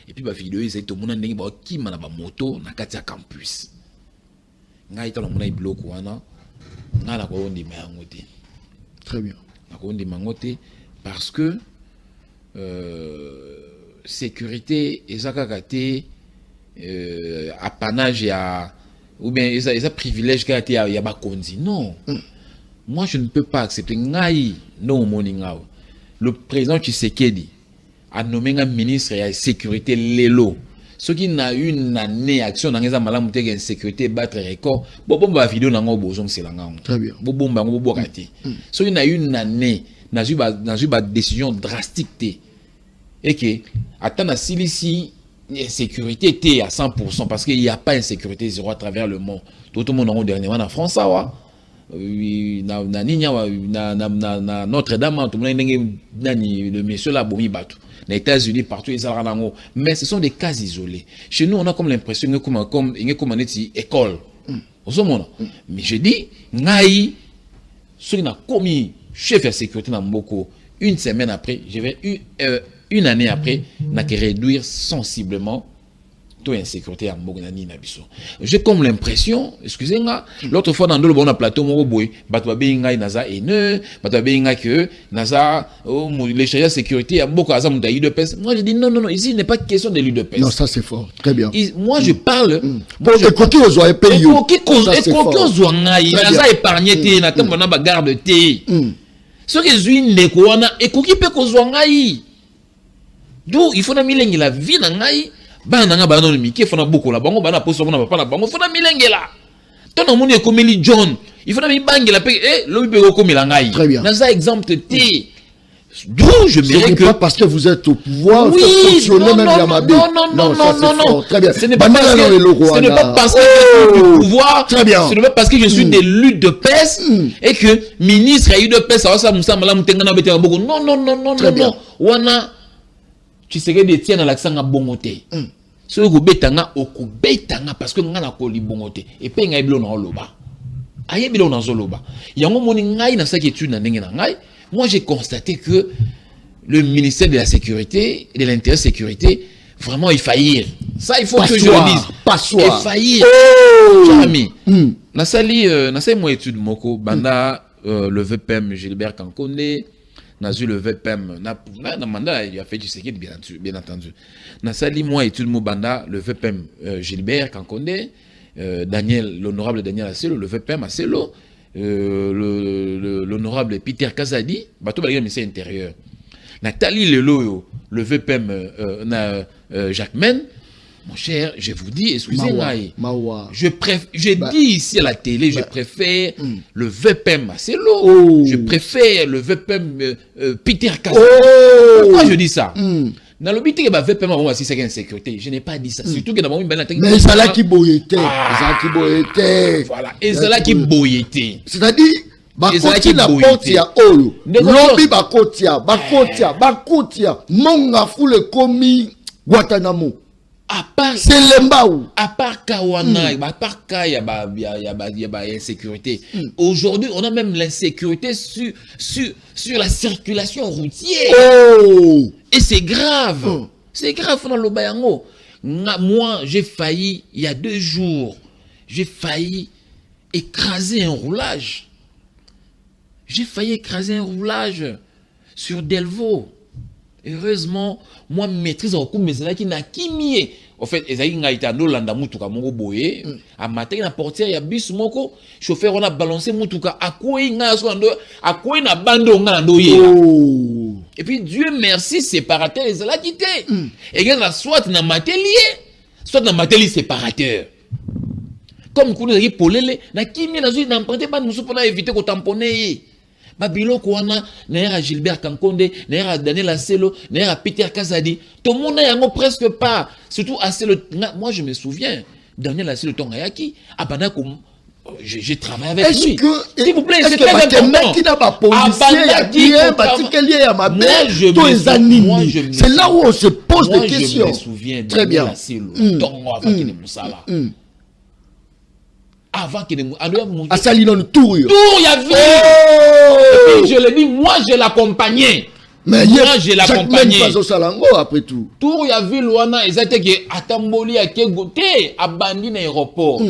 Et puis, la vidéo, ils étaient tout le monde qui m'a na moto na katia campus. Ngai talo mona ibloku wana ngala ko ndi mangote.
Très bien.
Na ko ndi mangote parce que sécurité ezaka te apanage ya ou bien eza privilège ka te ya ba konzi. Non. Moi je ne peux pas accepter ngai no moningao. Le président Tshisekedi a nommé un ministre de la sécurité Lelo. Ce qui n'a une année action dans les malamu te insécurité battre record. Bon ba vidéo nango bozong c'est langa.
Très bien.
Bon ba ngo bokati. Ce qui n'a une année n'a eu ba décision drastique te. Et que attend à silisi sécurité te à 100% parce qu'il n'y a pas insécurité zéro à travers le monde. Tout le monde en dernièrement en France wa. Na Notre-Dame tout le monde le monsieur là bomi batu. les États-Unis, partout, ils ont. Mais ce sont des cas isolés. Chez nous, on a comme l'impression qu'il y a comme une école. Mais je dis, Ngaï, ce qui a commis chef de sécurité dans Mboko, une semaine après, une année après, n'a que réduire sensiblement toute insécurité à Mboko. J'ai comme l'impression, excusez-moi, l'autre fois dans le bon plateau, mon boy, Batwabe Ngaï Naza haineux, Batwabe Ngaï que Naza, les chargés de sécurité à Mboko Azam de l'UDPS. Moi je dis non, ici il n'est pas question de l'UDPS.
Non, ça c'est fort, très bien.
Moi je parle.
Pour que Koki aux pays.
Et Koki aux Ngaï, Naza épargné, n'a pas garde té. Ce que je dis, et Koki peut qu'aux Ngaï. D'où il faut na milengi la vie na Ngaï. Bananga banano miki fona beaucoup la bango bana poso bana papa na bango fona milengela tona moni ko meli John il faut na mi bangela pe lobi pe ko milangai na ça exemple té d'où je me que
pas parce que vous êtes au pouvoir
oui,
fonctionner même la mabe
non
très bien
ce n'est pas parce que je suis au pouvoir
très bien
ce n'est pas parce que je suis des luttes de peste et que ministre a eu de peste ça musa mala mutengana bete beaucoup non wana tu sais que des tiens dans l'accent à bongoté. Ce que vous bétanga au kubetanga parce que ngana ko li bongoté et pe ngai bilo na loba. Aye bilo na zoloba. Yango moni ngai na ça qui est na ndenge na ngai. Moi j'ai constaté que le ministère de la sécurité et de l'intérieur sécurité vraiment il faillir. Ça il faut que je le dise. Il faillir. Ami. Na sali moi étude moko banda le VPM Gilbert Kankonde. N'a eu le VPM, n'a mandat, il a fait du sécurité, bien entendu. N'a sali moi et tout le monde banda, le VPM Gilbert Kankonde, Daniel, l'honorable Daniel Asselo, le VPM Asselo, l'honorable Peter Kazadi, bateau balé ministère intérieur. Nathalie Lelo, le VPM Jacques Men. Mon cher, je vous dis, excusez-moi, je dis ici à la télé, je préfère le VPM Asselo, je préfère le VPM Peter Kazadi. Pourquoi je dis ça? Dans le but que le VPM a aussi c'est insécurité, je n'ai pas dit ça. Surtout que dans
mais c'est là qui boyétait.
Voilà, et c'est là qui boyétait.
C'est-à-dire, bakoti la porte ya olo, lobby bakotia, monga fule komi Guantanamo.
À part
Selembaou,
à part Kawana, à part Kaya, y a insécurité. Aujourd'hui, on a même l'insécurité sur la circulation routière. Et c'est grave. C'est grave dans le Bayango. Moi, j'ai failli, il y a 2 jours, j'ai failli écraser un roulage. J'ai failli écraser un roulage sur Delvaux. Heureusement, moi, maîtrise au coup, mais c'est là qui n'a kimie. En fait, Ezaï n'a été à Nolanda Moutouka Mongo Boye. À matin, la portière, il y a bus Moko. Chauffeur, on a balancé Moutouka. À quoi il n'a bando ngandoye. Et puis, Dieu merci, séparateur, ils ont la quitté. Et il y a soit dans matelier, soit dans matelier séparateur. Comme nous avons dit, Polele, na kimie, na emprunté, pas nous pour éviter qu'on tamponne. Babilo Kouana, n'a Gilbert Kankonde, n'a Daniel Asselo, n'a Peter Kazadi. Tout le monde n'a presque pas. Surtout Asselo. Moi, je me souviens, Daniel Asselo Tongayaki, Abanako, j'ai travaillé avec lui. S'il vous plaît, c'est très important.
C'est là où on se pose des questions.
Je me souviens,
très bien.
Asselo, avant qu'il ne
à Salinon Tour,
il y avait. Et puis je le dis, moi je l'accompagnais.
Mais
moi je l'accompagnais.
Après tout.
Tour il y avait Luana, ils étaient que Atamboli à Kegote, à Bandi dans l'aéroport.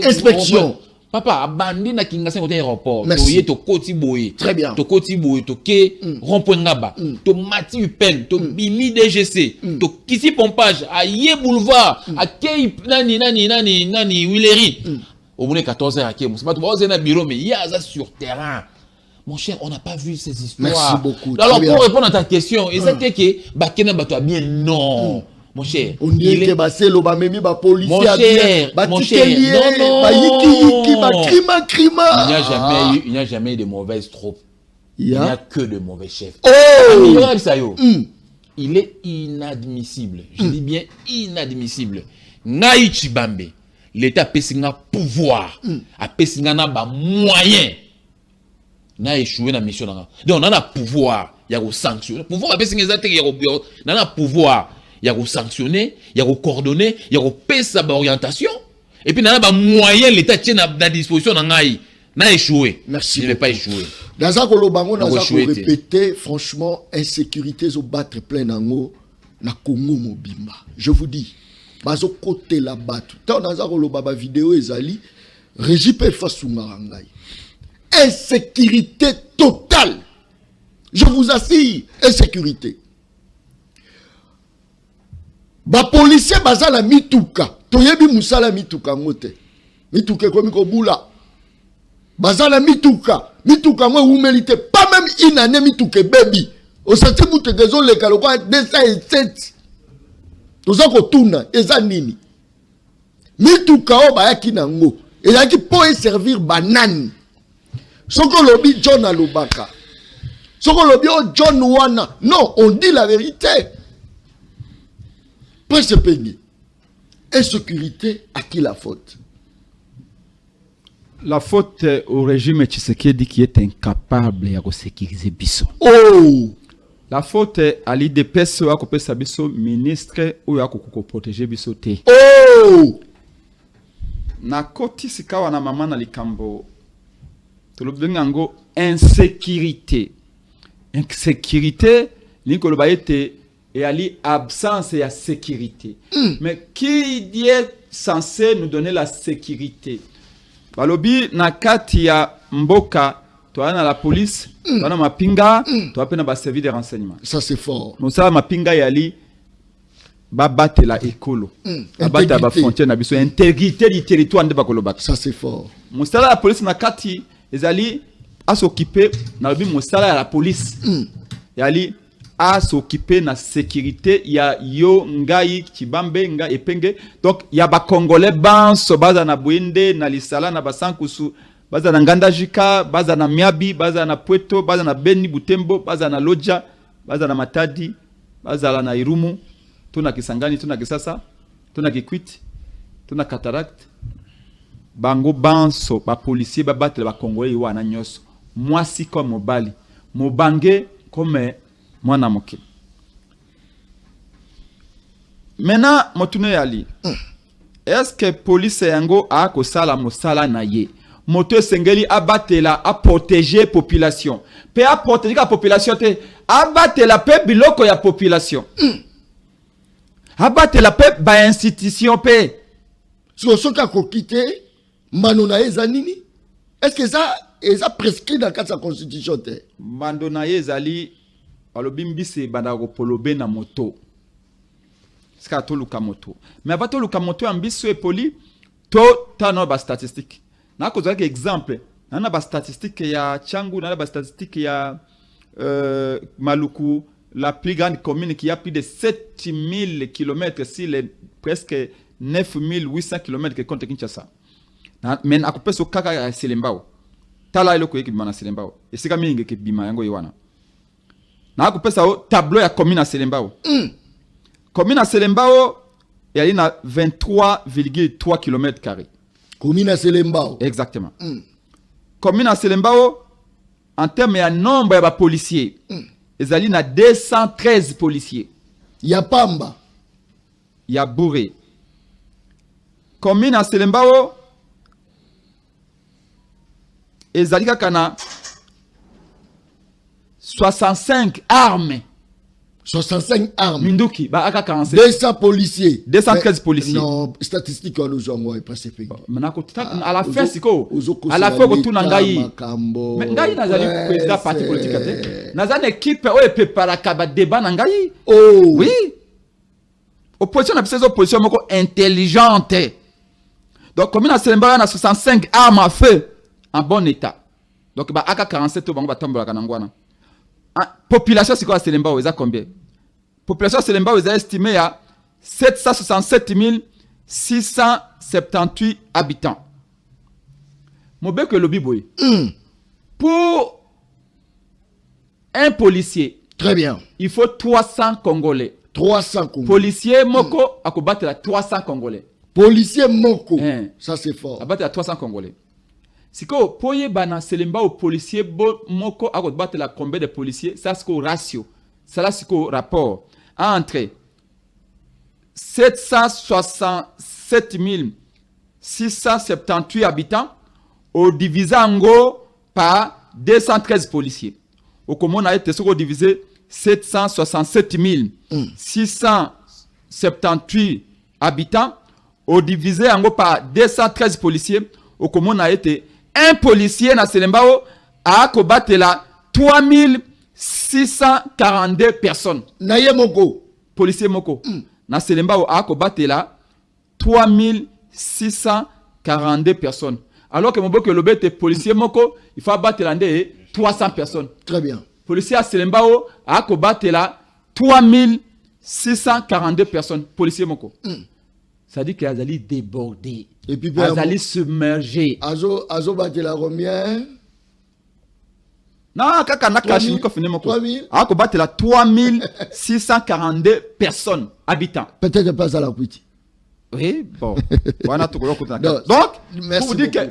Inspection.
Papa, à Bandi na Kingasen côté aéroport. Toye to Koti Boye.
Très bien.
To Koti Boye, to Ke Rond-Point Ngaba, to Mati Upen, to Bimi DGC, to Kisi Pompage, à Yé Boulevard, à Kei Nani Willery. Au bout de 14 heures, c'est pas tout le bureau, mais il y a ça sur terrain. Mon cher, on n'a pas vu ces histoires.
Merci beaucoup.
Alors, pour répondre à ta question, c'était que Bakena Bato bien non. Mon cher,
on dit que Baselo ba memi ba policier
mon cher, non,
ba yiki ba crima.
Il n'y a jamais eu de mauvaises troupes. Il n'y a que de mauvais chefs. Il est inadmissible. Je dis bien inadmissible. Naï Chibambe. L'État a un pouvoir, a un moyen. On a échoué dans la mission. Donc on a un pouvoir. il y a sanctionner pouvoir ba singa zate ya na pouvoir il y a sanctionner il y a coordonner il y a pesa ba orientation et puis na ba moyen l'état tient à disposition na ngai na échoué.
Merci.
Il ne pas échoué.
Dans un colobango na za ko répéter franchement insécurité zo battre plein nango na Congo mobimba. Je vous dis bazo côté la battu. Tant dans un kolobaba vidéo ezali Régipe Fasunga ngai. Insécurité totale. Je vous assure, insécurité. Ba policier bazala mituka. Toyebi musala mituka ngote. Mituka komi ko bula. Bazala mituka. Mituka ngo umelite pas même une année mituka baby. Au senti muteke zo le kaloko 207. Toza ko tuna eza nini. Mituka o ba yaki nango. Et yaki po servir banane. Soko lobi John Alobaka. Soko lobi John Wana. Non, on dit la vérité. Prince Peggy. Insécurité, à qui la faute?
La faute au régime Tshisekedi qui est incapable de sécuriser Bisso.
Oh!
La faute à l'IDPS ou à Kopesa Bisso, ministre ou à protéger Bisso.
Oh!
Na koti sikawa na mama na likambo. Tolobengango insécurité. Insécurité, ni kolobaete et ali absence et sécurité. Mais qui est censé nous donner la sécurité? Balobi na kati ya mboka, toi na la police, toi na mapinga, toi pe na ba service de renseignement.
Ça c'est fort.
Moussa mapinga yali babate la écolo. Babate la frontière na biso intégrité du territoire de bakolobaka.
Ça c'est fort.
Moussa la police na kati ezali à s'occuper na lobi moussa la police. Yali à s'occuper na sécurité ya yo ngai Chibambe nga epenge donc ya ba congolais banso baza na Bwende na Lisala na Basankusu baza na Ngandajika baza na Miabi baza na Pweto baza na Beni Butembo baza na Loja baza na Matadi baza na Irumu tuna Kisangani tuna Kisasa tuna Kikwit tuna Cataract bango banso ba policier ba battre ba congolais wana nyoso mwasi comme mobali mobange comme mwana moke. Maintenant motune yali. Est-ce que police yango a ko sala mosala na ye? Moto sengeli abatela a protéger population. Pe a protéger la population te abatela pe biloko ya population. Abatela pe ba institution pe.
So soka ko quitter manona ezanini? Est-ce que ça est prescrit dans la constitution te?
Mandona ezali alobimbise bandako polobe na moto. Ska to luka moto. Mais avant to luka moto ambiso e poli to tano ba statistique. Na ko zaka exemple, na ba statistique ya Changu, na ba statistique ya Maluku, la plus grande commune qui a plus de 7000 km sur les presque 9800 km que compte Kinshasa. Mais na ko peso kaka ya Selembao. Tala iloko yeki bima na Selembao. Esika mingi ke bima yango yiwana. Na kupesa tableau ya commune à Selembao. Commune à Selembao, il y a 23,3 km².
Commune à Selembao.
Exactement. Commune à Selembao, en termes de nombre de policiers, il y a 213 policiers.
Il y a Pamba.
Il y a Bouré. Commune à Selembao, il y a 65 armes.
65 armes.
Minduki, ba aka 47.
200 policiers.
213 policiers.
Non, statistique on nous envoie presque.
À la fin siko. À la fin ko tuna ngai. Mais ngai nazali président parti politique te. Nazane équipe o prépara ka ba débat na ngai.
Oh.
Oui. Opposition na biso opposition moko intelligente. Donc commune à Selembao na 65 armes à feu en bon état. Donc ba aka 47 to bango ba tambola kanangwana. Population c'est quoi Selembao, ils ont combien? Population Selembao, ils ont estimé à 767 678 habitants. Mobe que lobby boy. Pour un policier,
très bien,
il faut 300 Congolais.
300 Congolais.
Policier moko a combattre la 300 Congolais.
Policier moko. Ça c'est fort.
A battre la 300 Congolais. Si ko poye bana selemba au policier moko a battre la combien de policiers, ça c'est ko ratio. Ça là c'est ko rapport entre 767 678 habitants au divisé en gros par 213 policiers. Au commun a été divisé 767 678 habitants au divisé en gros par 213 policiers. Au commun a été un policier na Selembao a combattu la 3642 personnes.
Naye moko.
Policier moko. Na Selembao a combattu la 3642 personnes. Alors que mon beau que le bête policier moko, il faut abattre l'an 300 personnes.
Très bien.
Policier à Selembao a combattu la 3642 personnes. Policier moko. Ça dit qu'ils allaient déborder.
Et puis
ils allaient submerger.
Azo battre la romière.
Non, kaka na kashi miko fini moko. A combattu la 3642 personnes habitants.
Peut-être pas à la petite.
Oui, bon. Donc,
merci
pour vous dire que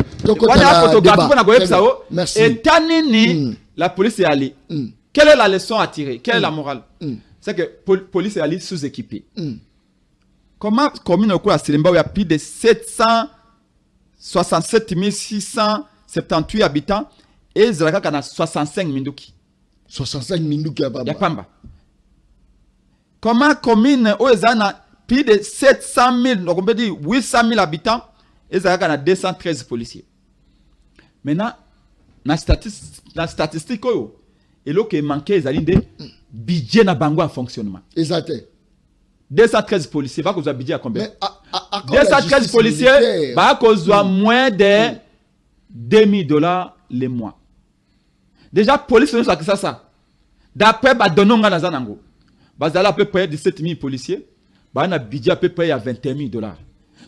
merci.
Et tanini, la police est allée. Quelle est la leçon à tirer? Quelle est la morale? C'est que la police est allée sous-équipée. Comment commune au cours à Selemba où il y a plus de 767 678 habitants et Zalaka a 65 Minduki.
65 Minduki à
Pamba. Comment commune où il y a plus de 700 000, donc on peut dire 800 000 habitants, et il y a 213 policiers. Maintenant, dans la statistique, il y a manqué de budget na bango en fonctionnement.
Exact.
213 policiers, va que vous avez budget à combien?
213
policiers, va que vous avez moins de $2,000 le mois. Déjà, police, c'est ça. D'après, Badononga Nazanango, vous avez à peu près 17 000 policiers. Un budget à peu près à $21,000.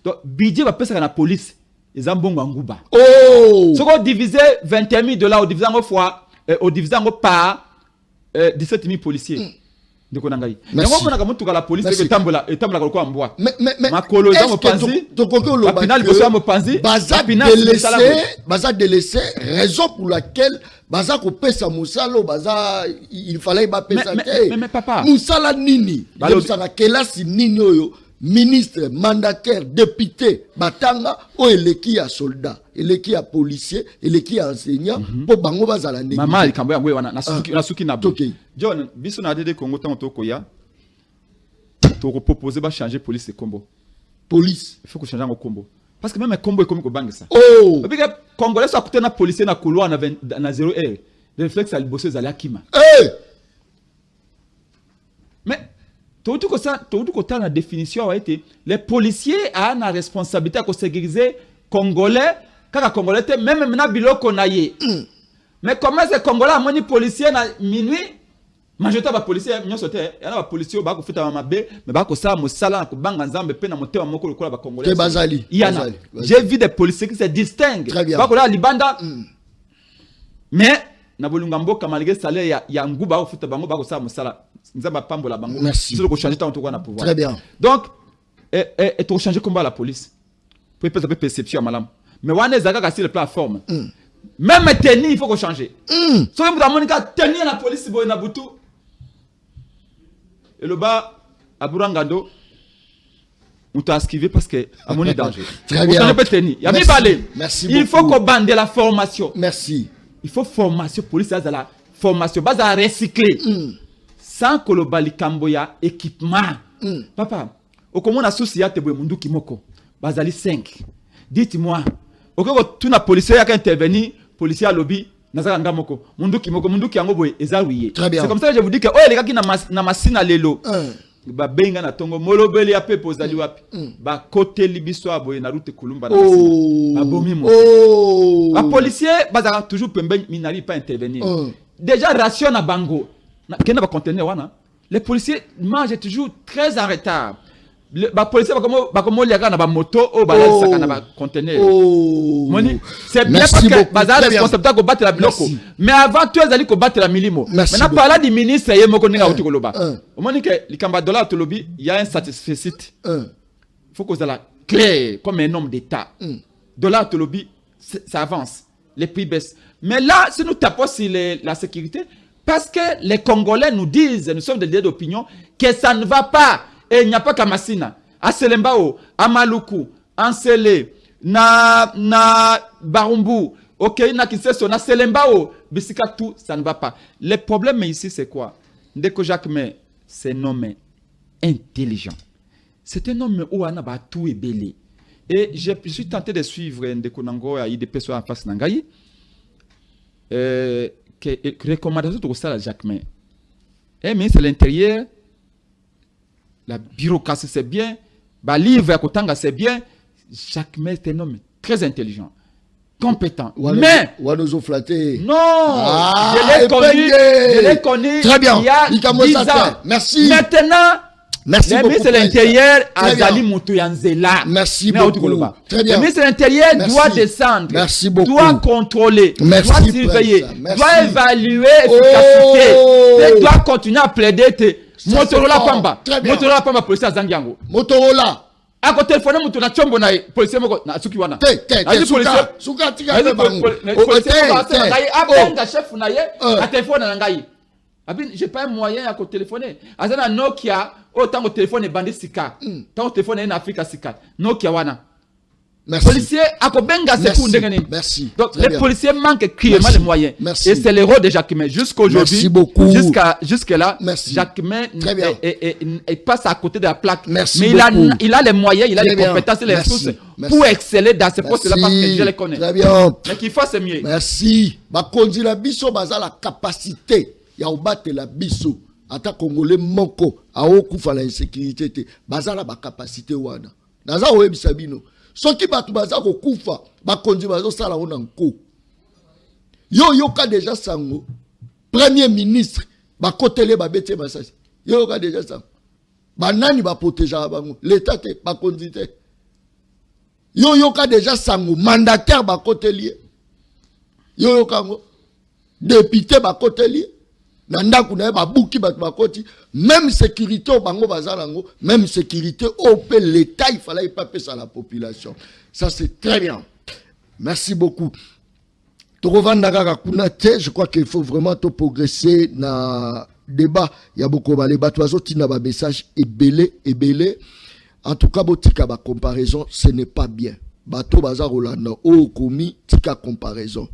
Donc, budget va passer à la police. Ils ont bon ngouba.
Oh!
Si on divise $21,000, on divise par 17 000 policiers. Donc, on a gagné. Mais on a gagné la police et tambola en bois.
Mais,
ma colo, ils ont panzi. La finale, ils ont panzi.
Baza délaissé, raison pour laquelle Baza coupé sa moussalo, Baza, il fallait
mais papa.
Moussala nini. Moussala kelasi nini oyo. Ministre, mandataire, député, batanga, o eleki ya soldat, eleki ya policier, eleki ya enseignant, po bango bazala negi.
Maman, il kambo ya ngwe wana, nasuki na bo. John, biso na dede Congo tango toko ya, toko proposer ba changer police de combo.
Police.
Il faut que changer en combo. Parce que même un combo est comme bangue ça.
Oh!
Parce que Congolais soit coûté na policier na couloir na 0 heure. Le réflexe à bosser za la kima.
Eh!
Mais tout côté la définition a été les policiers ont la responsabilité de sécuriser Congolais quand les Congolais même maintenant biloko na ye. Mais comment ces Congolais ont des policiers na minuit? Majorité ba policiers nyo sote y a ba policiers ba ko fita mabe mais ba ko sa mosala ko banga nzambe pe na motema moko lokola ba Congolais.
Bazali.
J'ai vu des policiers qui se distinguent. Ba ko la libanda. Mais na bolunga mboka malgré salaire ya nguba ko fita bango ba ko sa mosala.
Merci.
Très bien. Donc, et tu changer combat à la police. Pour peut-être perception à madame. Mais on est à sur la plateforme. Même tenir, il faut qu'on change. Si vous avez tenir la police, vous avez Butu. Et le bas, à Burangado, on t'a esquivé parce que à mon danger.
Très bien.
Merci. Il faut qu'on bande la formation.
Merci.
Il faut formation police à la formation base à recycler. Sans que le balikamboya équipement. Papa, au comment on a souci à te boire mundu kimoko. Bazali 5. Dites-moi. Au cas où tout na policier a intervenu, policier à lobby, nazaka ngamoko. Mundu kimoko, mundu kiango boy ezawiye.
Très bien.
C'est comme ça que je vous dis que oh les gars qui na machine à lelo. Ba benga na tongo molobeli ape pozali wapi. Ba côté libiso aboye na route kulumba na machine. Ba bomi mo. La policier bazaka toujours pembe minari pas intervenir. Déjà ration na bango. Les policiers mangent toujours très en retard. Les policiers vont moto ou conteneur. C'est bien parce que bazar responsable de battre la bloco. Mais avant tout ils allaient combattre la milimo. Maintenant parler du ministre il y a un satisfait. Il faut que ça la clair comme un homme d'État. Dollar to lobby ça avance. les prix baissent. Mais là, si nous tapons sur la sécurité, parce que les Congolais nous disent, nous sommes des leaders d'opinion, que ça ne va pas. Et il n'y a pas qu'à Massina, à Selembao, à Maluku, à Nsele, na Barumbu, ok, na Kinseso, na Selembao, Bissika, tout, ça ne va pas. Le problème ici, c'est quoi? Ndeko Jacquemain, c'est un homme intelligent. C'est un homme où on a tout et belé. Et je suis tenté de suivre Ndeko Nango à IDP sur en face Nangaï. Recommandation de ça à Jacquemain. Et ministre de l'Intérieur, la bureaucratie c'est bien, le livre à Kotanga c'est bien. Jacquemain est un homme très intelligent, compétent. Mais
non,
je l'ai connu.
Très bien.
Il y a 10 ans.
Merci.
Maintenant,
merci
le ministre de l'Intérieur, Azali Moutoyanzela.
Merci beaucoup. Très bien.
Le ministre de l'Intérieur doit descendre, doit contrôler, doit surveiller, doit évaluer l'efficacité, doit continuer à plaider. Motorola Pamba. Motorola Pamba, policier à Zangiango.
Motorola.
A ko téléphone mutu na chombo na policier moko na suki wana.
Suka tika te bango.
Abenga chef na ye a téléphone na ngai. Abin j'ai pas un moyen à ko téléphoner. Azana Nokia autant au téléphone bandi sika. Tant au téléphone en Afrique sika. Nokia wana.
Merci.
Policiers à ko benga c'est pour ndengeni.
Merci.
Donc les policiers manquent cruellement les moyens.
Merci.
Et c'est l'héros de Jacquemain jusqu'aujourd'hui.
Merci beaucoup.
Jusque là.
Merci.
Jacquemain passe à côté de la plaque.
Merci.
Mais il a les moyens, il a les compétences et les ressources pour exceller dans ce poste-là parce que je les connais.
Très bien.
Mais qu'il fasse mieux.
Merci. Bakonzi la biso baza la capacité ya obate la biso. Ata Congolais moko a okufa la insécurité te. Baza la capacité wana. Naza oyebisa bino. Soki batu baza ko kufa bakonzi bazo sala ona nko. Yo ka déjà sango. Premier ministre bakotele babete basasi. Yo ka déjà sango. Banani ba protéger bango. L'état te bakonzi te. Yo ka déjà sango mandataire bakoteli. Yo kango député bakoteli. Nanda kuna ba buki batu bakoti même sécurité au bango bazalango même sécurité au pe l'état il fallait pas payer ça à la population. Ça c'est très bien. Merci beaucoup. Je crois qu'il faut vraiment tout progresser dans débat. Il y a beaucoup de débats. Il y a un message belé. En tout cas, botika ba comparaison, ce n'est pas bien. Bato bazar olanda o komi tika comparaison.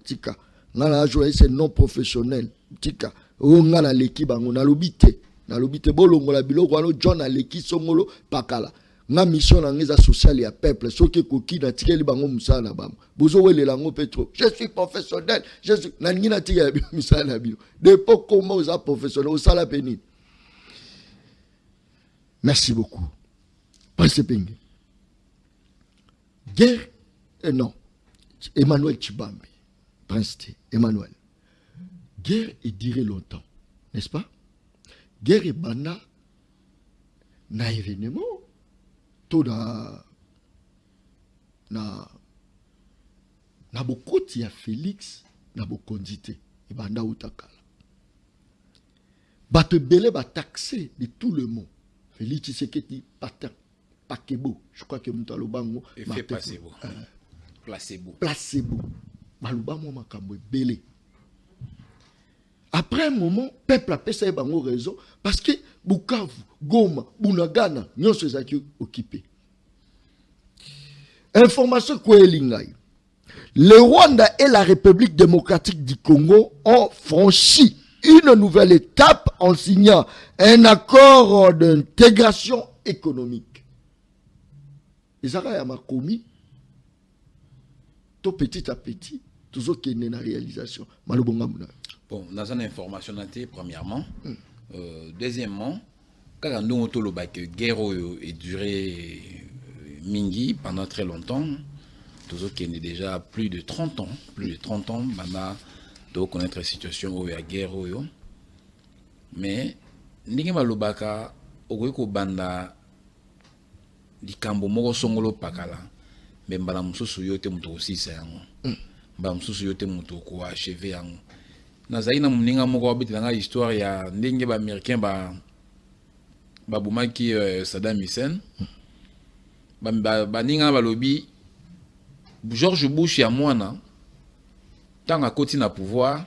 Tika. Ngana jouer c'est non professionnel. Tika. O ngana leki bango na lobite. Na lobite bolongo la biloko wana John aleki songolo pakala. Na mission na ngeza sociale ya peuple soki koki na tikeli bango musala bam. Bozo wele lango petro. Je suis professionnel. Je suis na ngina tika ya musala bilo. Depo comment vous êtes professionnel au sala peni. Merci beaucoup. Prince Penge. Guerre non. Emmanuel Chibambi. Prince T. Emmanuel. Guerre est durée longtemps, n'est-ce pas? Guerre est bana na événement. Tout na bokoti ya Félix na bokondité et banda utakala. Bate belé ba taxé de tout le monde. Félix Tshisekedi patin pakebo. Je crois que mutalo bango
effet placebo.
Placebo. Baluba mo makambo belé. Après un moment, le peuple a fait ça bango raison parce que Bukavu, Goma, Bunagana, nous sommes occupés. Information Kouelingay. Le Rwanda et la République démocratique du Congo ont franchi une nouvelle étape en signant un accord d'intégration économique. Les Arabes ont commis tout petit à petit, toujours qu'il y a une réalisation.
Bon, dans une information, premièrement. Deuxièmement, quand on a que la guerre est durée mingi pendant très longtemps, toujours qu'il y a déjà plus de 30 ans, maintenant, de connaître la situation où il y a la guerre. Mais, ndenge malobaka, okoyeko banda di kambo moko songolo pakala, mais mbala mususu yote muto osisa yango. Mbala mususu yote muto ko achever yango. Nazaina muninga moko abiti nga histoire ya ndenge ba américain ba bumaki Saddam Hussein. Ba ninga balobi George Bush ya mwana tant à côté na pouvoir,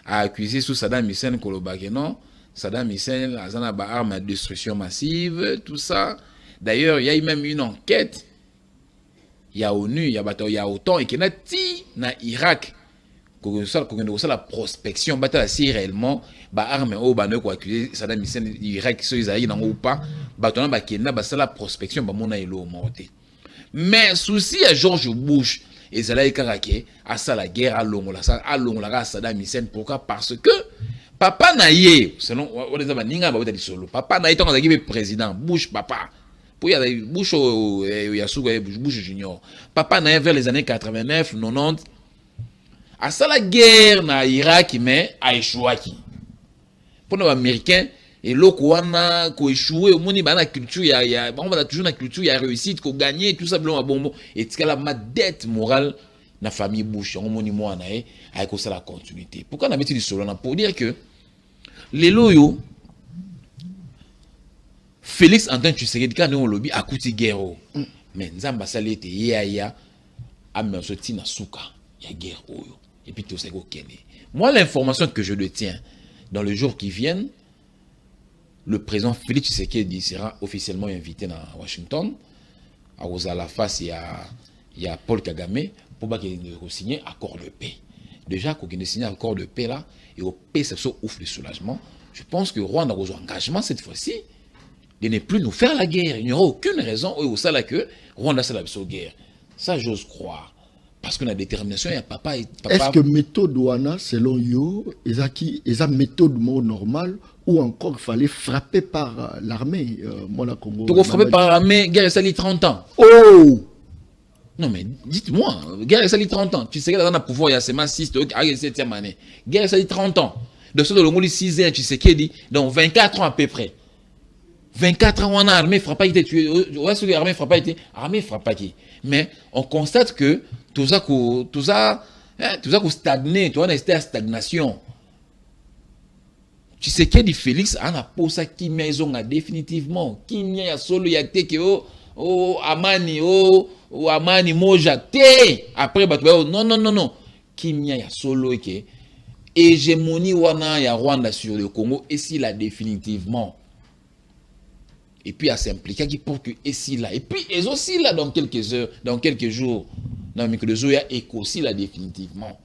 a accusé sous Saddam Hussein Kolobake, non? Saddam Hussein a une arme à destruction massive, tout ça. D'ailleurs, il y a eu même une enquête. Il y a ONU, il y a autant, et qu'il y a dans Irak, qu'on a la prospection, si réellement, arme au banner pour accuser Saddam Hussein, Irak, si ils ont ou pas, on a la prospection, mais souci à George Bush, et Zalaï Karake, à ça la guerre à Longola, à Saddam Hussein, pourquoi? Parce que papa naïe, selon papa naïe, tant qu'on a président, Bush papa, pour y aller, Bush Bush Junior, papa naïe vers les années 89, 90, à ça la guerre na Irak, mais a échoué. Pour les Américains, et l'Okouana, qui a échoué, au monde, il y a culture, il y a toujours une culture, il y a réussite, qui a gagné, tout ça, bon, et c'est la ma dette morale, la famille Bush, on m'a dit, moi, avec la continuité. Pourquoi on a mis du solo? Pour dire que les loyaux, Félix Antoine Tshisekedi, quand on lobby, a coûté guerre. Mais Nzamba Salete, Yaya, Amersotina Souka, il y a guerre. Et puis tout ça, moi, l'information que je détiens dans les jours qui viennent, le président Félix Tshisekedi sera officiellement invité à Washington. À la face, il y a Paul Kagame pour signer un accord de paix. Déjà, quand il a signé un accord de paix là, et au paix, c'est ça ouf le soulagement. Je pense que Rwanda a un engagement cette fois-ci de ne plus nous faire la guerre. Il n'y aura aucune raison où ça là que Rwanda c'est la guerre. Ça, j'ose croire. Parce que la détermination, il y a papa et papa.
Est-ce que méthode Douana, selon yo, est une méthode normale ou encore il fallait frapper par l'armée Congo?
Tu frapper par l'armée, guerre ça 30 ans.
Oh!
Non mais dites-moi, guerre ça 30 ans. Tu sais que dans le pouvoir, il y a seulement 6, à la 7e année. Guerre ça 30 ans. De ce de l'Ongoli 6 ans, tu sais qu'il dit, donc 24 ans à peu près. 24 ans, on a armée frappe pas été tué. Ouais, ce que l'armée frappe pas été, armée frappe pas qui. Mais on constate que tout ça stagné, tu vois, on est à stagnation. Tu sais qu'il dit Félix, on a posé ça qui maison définitivement. Qui n'y a solo y a été que Amani moja te. Après non. Qui n'y a solo et que hégémonie wana ya Rwanda sur le Congo et si là définitivement. Et puis à s'impliquer qui pour que et si là et puis ils aussi là dans quelques heures, dans quelques jours, dans mais que le jour est aussi là définitivement.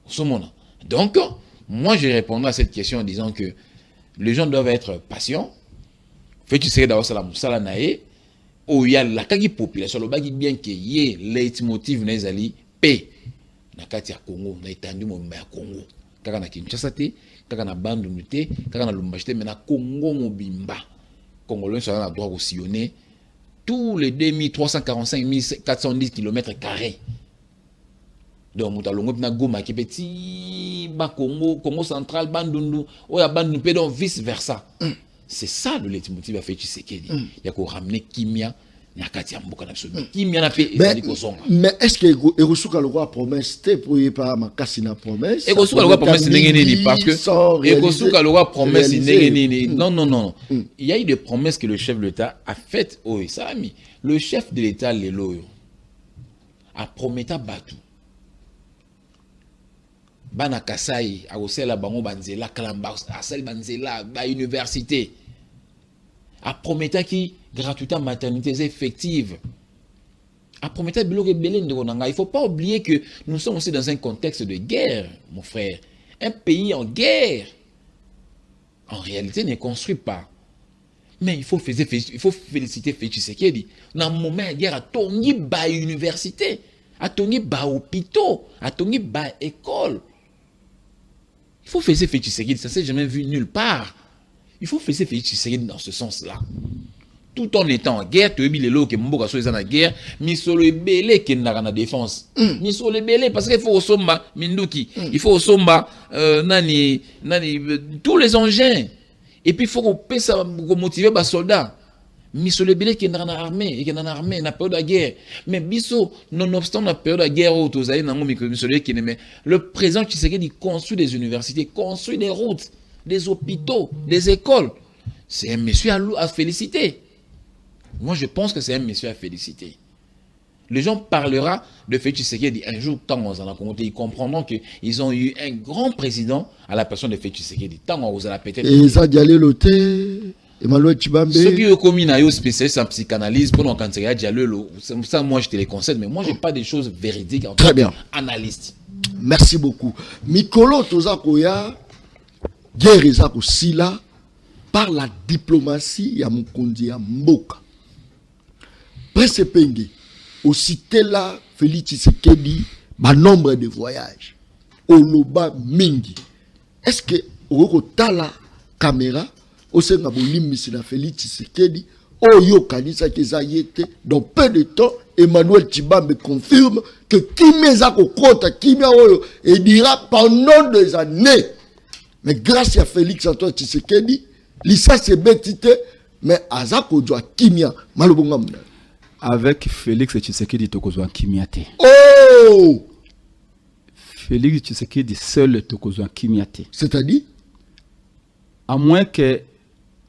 Ce moment. Donc moi je répondrai à cette question en disant que les gens doivent être patients. Fait tu sais d'avoir ça la nae où il y a la kaki population le bagi bien que y leitmotiv nezali paix na kati ya Congo na étendu mobimba ya Congo kaka na Kinshasa te kaka na Bandundu te kaka na Lubumbashi te mais na Congo mobimba Congolais sont à droit au sillonner tous les 2345 410 km². Donc, nous avons dit Goma qui petit Congo, Congo central, Bandundu, ou Bandundu, donc vice versa. C'est ça le leitmotiv à faire Tshisekedi. Il y a qu'on ramener Kimia. Mais
est-ce que Erosuka le roi promesse pour y pas ma cassina promesse?
Erosuka le roi promesse parce que Erosuka le roi promesse non. Il y a eu des promesses que le chef de l'État a faites. Oui, ça a mis. Le chef de l'État Lelo a promis à Batu. Bana Kasai a aussi la bango banzela Kalamba a celle banzela à université. A promis qui gratuité maternité effective. A promis il ne faut pas oublier que nous sommes aussi dans un contexte de guerre, mon frère. Un pays en guerre, en réalité, ne construit pas. Mais il faut féliciter Félix Tshisekedi. Dans le moment de guerre, à Tongi ba université, à Tongi ba hôpitaux, à Tongi ba école. Il faut féliciter Félix Tshisekedi, ça ne s'est jamais vu nulle part. Il faut féliciter Félix Tshisekedi dans ce sens-là. Tout en étant en guerre, tu as vu les lots qui sont en guerre, mais sur le belé qui est dans la défense. Mais sur le belé, parce qu'il faut au somba, Minduki, il faut au somba, tous les engins. Et puis il faut qu'on motive les soldats. Mais sur le belé qui est dans l'armée, et qui est dans l'armée, dans la période de guerre. Mais biso, nonobstant la période de guerre, le président Tshisekedi construit des universités, construit des routes, des hôpitaux, des écoles. C'est un monsieur à féliciter. Moi, je pense que c'est un monsieur à féliciter. Les gens parleront de Félix Tshisekedi un jour, tant on a compté, ils comprendront qu'ils ont eu un grand président à la personne de Félix Tshisekedi. Tant on a peut-être.
Et ça, Dialé Loté, Emmanuel Tshibambe.
Ceux qui ont commis un spécialiste en psychanalyse, pour nous, quand c'est Diallo, ça, moi, je te les conseille, mais moi, je n'ai pas des choses véridiques en tant qu'analyste.
Merci beaucoup. Mikolo Tozakoya, guerre Ezako Sila, par la diplomatie, ya Mukondi ya Mboka. Presse Penge, au cité là, Félix Tshisekedi, ma nombre de voyages. Oloba Mingi. Est-ce que, au tala caméra, au sein de la Félix Tshisekedi, Oyo Kanisa Kezayete, dans peu de temps, Emmanuel Tshibambe confirme que Kimeza Kokota, Kimia Oyo, et dira pendant des années. Mais grâce à Félix Antoine Tshisekedi, l'issa s'est bêtité, mais Azako doit Kimia, Malobongam.
Avec Félix Tshisekedi, Tokozwa Kimiate.
Oh!
Félix Tshisekedi seul Tokozwa Kimiate.
C'est-à-dire?
À moins que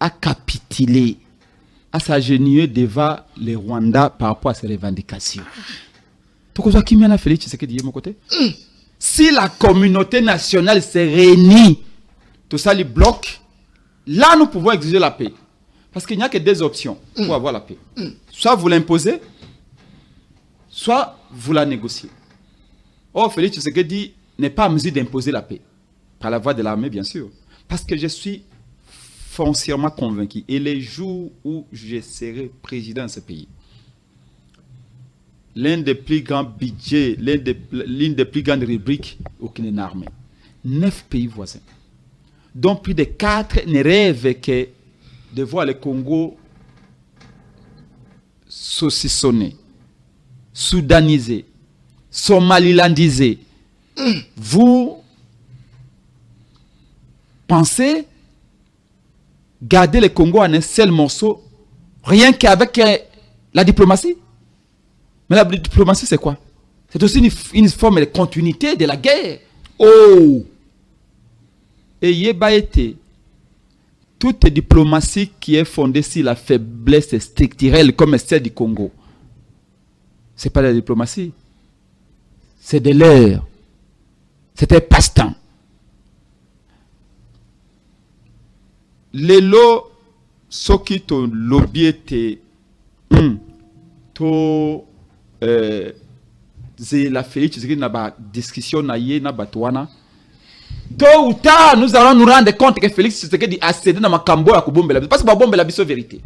a capitulé, à s'agenouiller devant les Rwandais par rapport à ses revendications. Tokozwa Kimiana Félix Tshisekedi de mon côté. Si la communauté nationale se réunit, tout ça les bloque, là nous pouvons exiger la paix. Parce qu'il n'y a que deux options pour avoir la paix. Soit vous l'imposez, soit vous la négociez. Or, Félix Tshisekedi n'est pas en mesure d'imposer la paix. Par la voie de l'armée, bien sûr. Parce que je suis foncièrement convaincu. Et les jours où je serai président de ce pays, l'un des plus grands budgets, l'une des plus grandes rubriques aucune armée. 9 pays voisins, dont plus de 4 ne rêvent que de voir le Congo saucissonné, soudanisé, somalilandisé. Vous pensez garder le Congo en un seul morceau, rien qu'avec la diplomatie? Mais la diplomatie, c'est quoi? C'est aussi une forme de continuité de la guerre.
Oh!
Et Yeba était toute diplomatie qui est fondée sur la faiblesse structurelle comme celle du Congo. Ce n'est pas de la diplomatie. C'est de l'air. C'était passe-temps. Les lots, ceux qui t'ont lobby étaient la Félix Tshisekedi n'a pas discussion na batouana. Tôt ou tard, nous allons nous rendre compte que Félix Tshisekedi a cédé dans ma cambo à Kubombela. Parce que ma bombe la vérité.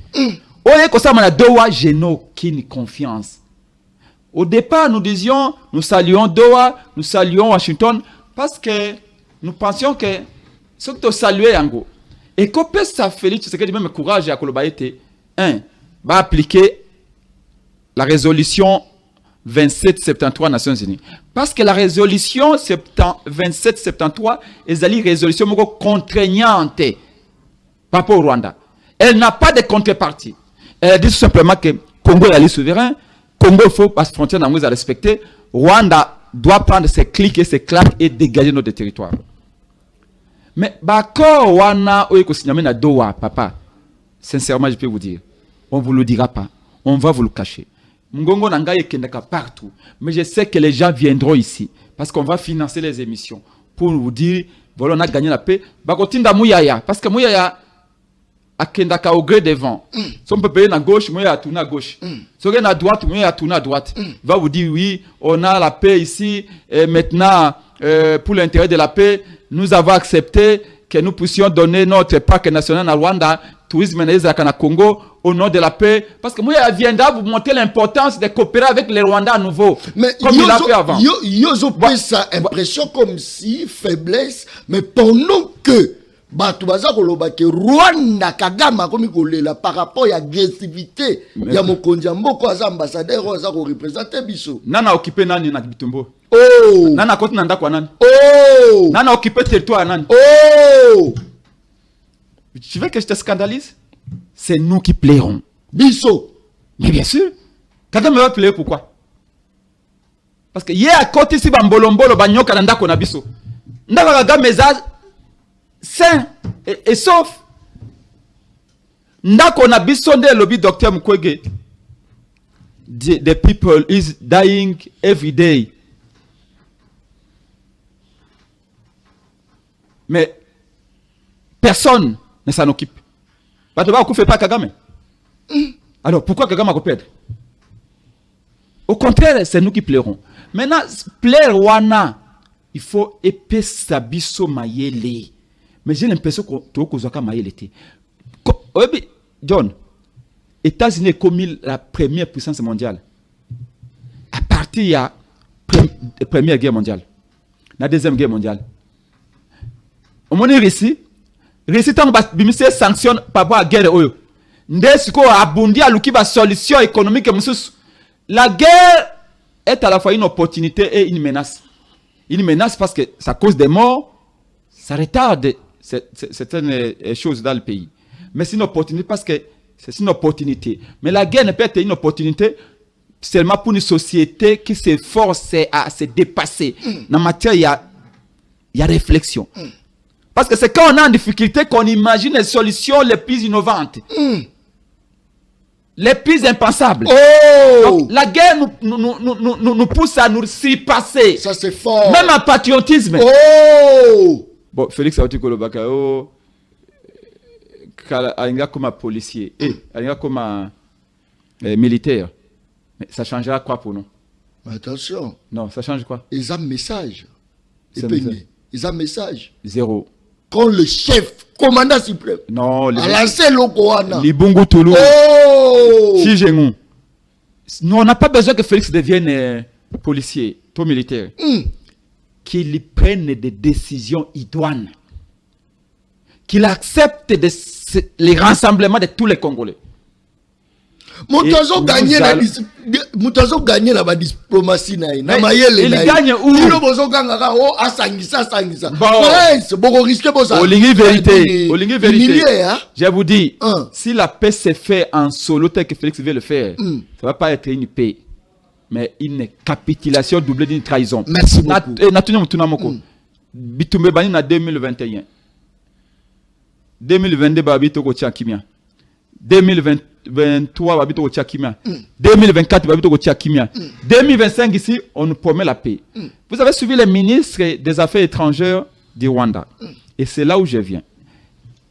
Oye comme ça, mon Doha, je n'ai aucune confiance. Au départ, nous disions, nous saluons Doha, nous saluons Washington, parce que nous pensions que ce que tu saluais Yango. Et qu'on peut ça Félix Tshisekedi même courage à Kolobaïté, va appliquer la résolution 2773 Nations Unies. Parce que la résolution 2773 est une résolution contraignante par rapport au Rwanda. Elle n'a pas de contrepartie. Elle dit tout simplement que Congo est souverain, Congo il faut passer frontière à respecter, Rwanda doit prendre ses clics et ses claques et dégager notre territoire. Mais d'accord, Wana na Doha, papa, sincèrement je peux vous dire, on ne vous le dira pas, on va vous le cacher. Ngongo Nangaye Kendaka partout. Mais je sais que les gens viendront ici. Parce qu'on va financer les émissions. Pour vous dire, voilà, on a gagné la paix. Bakotinda Mouyaya. Parce que Mouyaya a Kendaka au gré des vents. Si on peut payer à gauche, Mouyaya a tourné à gauche. Si on est à droite, Mouyaya a tourné à droite. Il va vous dire, oui, on a la paix ici. Et maintenant, pour l'intérêt de la paix, nous avons accepté que nous puissions donner notre parc national à Rwanda, tourisme à Congo, au nom de la paix. Parce que moi, il viendra vous montrer l'importance de coopérer avec les Rwandais à nouveau.
Mais
comme il a fait avant.
Yozo fait ça impression comme si faiblesse, mais pendant que Rwanda Kagame par rapport à l'agressivité, il y a Mokonzi Mboko as ambassadeur qui représente Bisso.
Nana occupé Nani na Bitumbo.
Oh!
Nana koti nanda kwa nani?
Oh!
Nana occupé territoire nani?
Oh!
Tu veux que je te scandalise? C'est nous qui plairons.
Bisso.
Mais bien sûr. Kagame va plaire pourquoi? Parce que hier à côté si bambolombolo banyoka nanda kona Bisso. Ndaka Kagame sain et sauf. Ndako na Bisso nde lobby docteur Mukwege. the people is dying every day. Mais personne ne s'en occupe. Parce que fait pas Kagame. Alors pourquoi Kagame a perdre? Au contraire, c'est nous qui plairons. Maintenant, plaire wana, il faut épais sabiso mayele. Mais j'ai l'impression que tout le mayele était. John, États-Unis est comme la première puissance mondiale. À partir de la Première Guerre mondiale, la Deuxième Guerre mondiale. Au moment où Russie tant que sanctionne par rapport à la guerre, Ndesiko a abondi à l'ouki solution économique. La guerre est à la fois une opportunité et une menace. Une menace parce que ça cause des morts, ça retarde certaines choses dans le pays. Mais c'est une opportunité parce que c'est une opportunité. Mais la guerre ne peut être une opportunité seulement pour une société qui s'efforce à se dépasser. Dans la matière, il y a réflexion. Parce que c'est quand on est en difficulté qu'on imagine les solutions les plus innovantes. Les plus impensables. Donc, la guerre nous pousse à nous surpasser.
Ça c'est fort.
Même en patriotisme. Bon, Félix Aouti Kolobaka, il comme un policier, il comme un militaire. Mais ça changera quoi pour nous?
Attention.
Non, ça change quoi?
Ils ont un message. Ils ont un message.
Zéro.
Quand le chef, commandant suprême,
non,
a lancé le Koana.
Libungu Toulou. Si j'ai nous, on n'a pas besoin que Félix devienne policier, tout militaire. Qu'il prenne des décisions idoines. Qu'il accepte les rassemblements de tous les Congolais.
Moutazo gagné la diplomatie. Il
gagne où? Vérité. Je vous dis, si la paix se fait en solo tel que Félix veut le faire, ça ne va pas être une paix, mais une capitulation doublée d'une trahison.
Merci beaucoup.
Bitumbe bani na 2021. 2022 babito ko Tchakimia. 2023 babito ko Tchakimia. 2024 babito ko Tchakimia. 2025 ici on nous promet la paix. Vous avez suivi les ministres des Affaires étrangères du Rwanda. Et c'est là où je viens.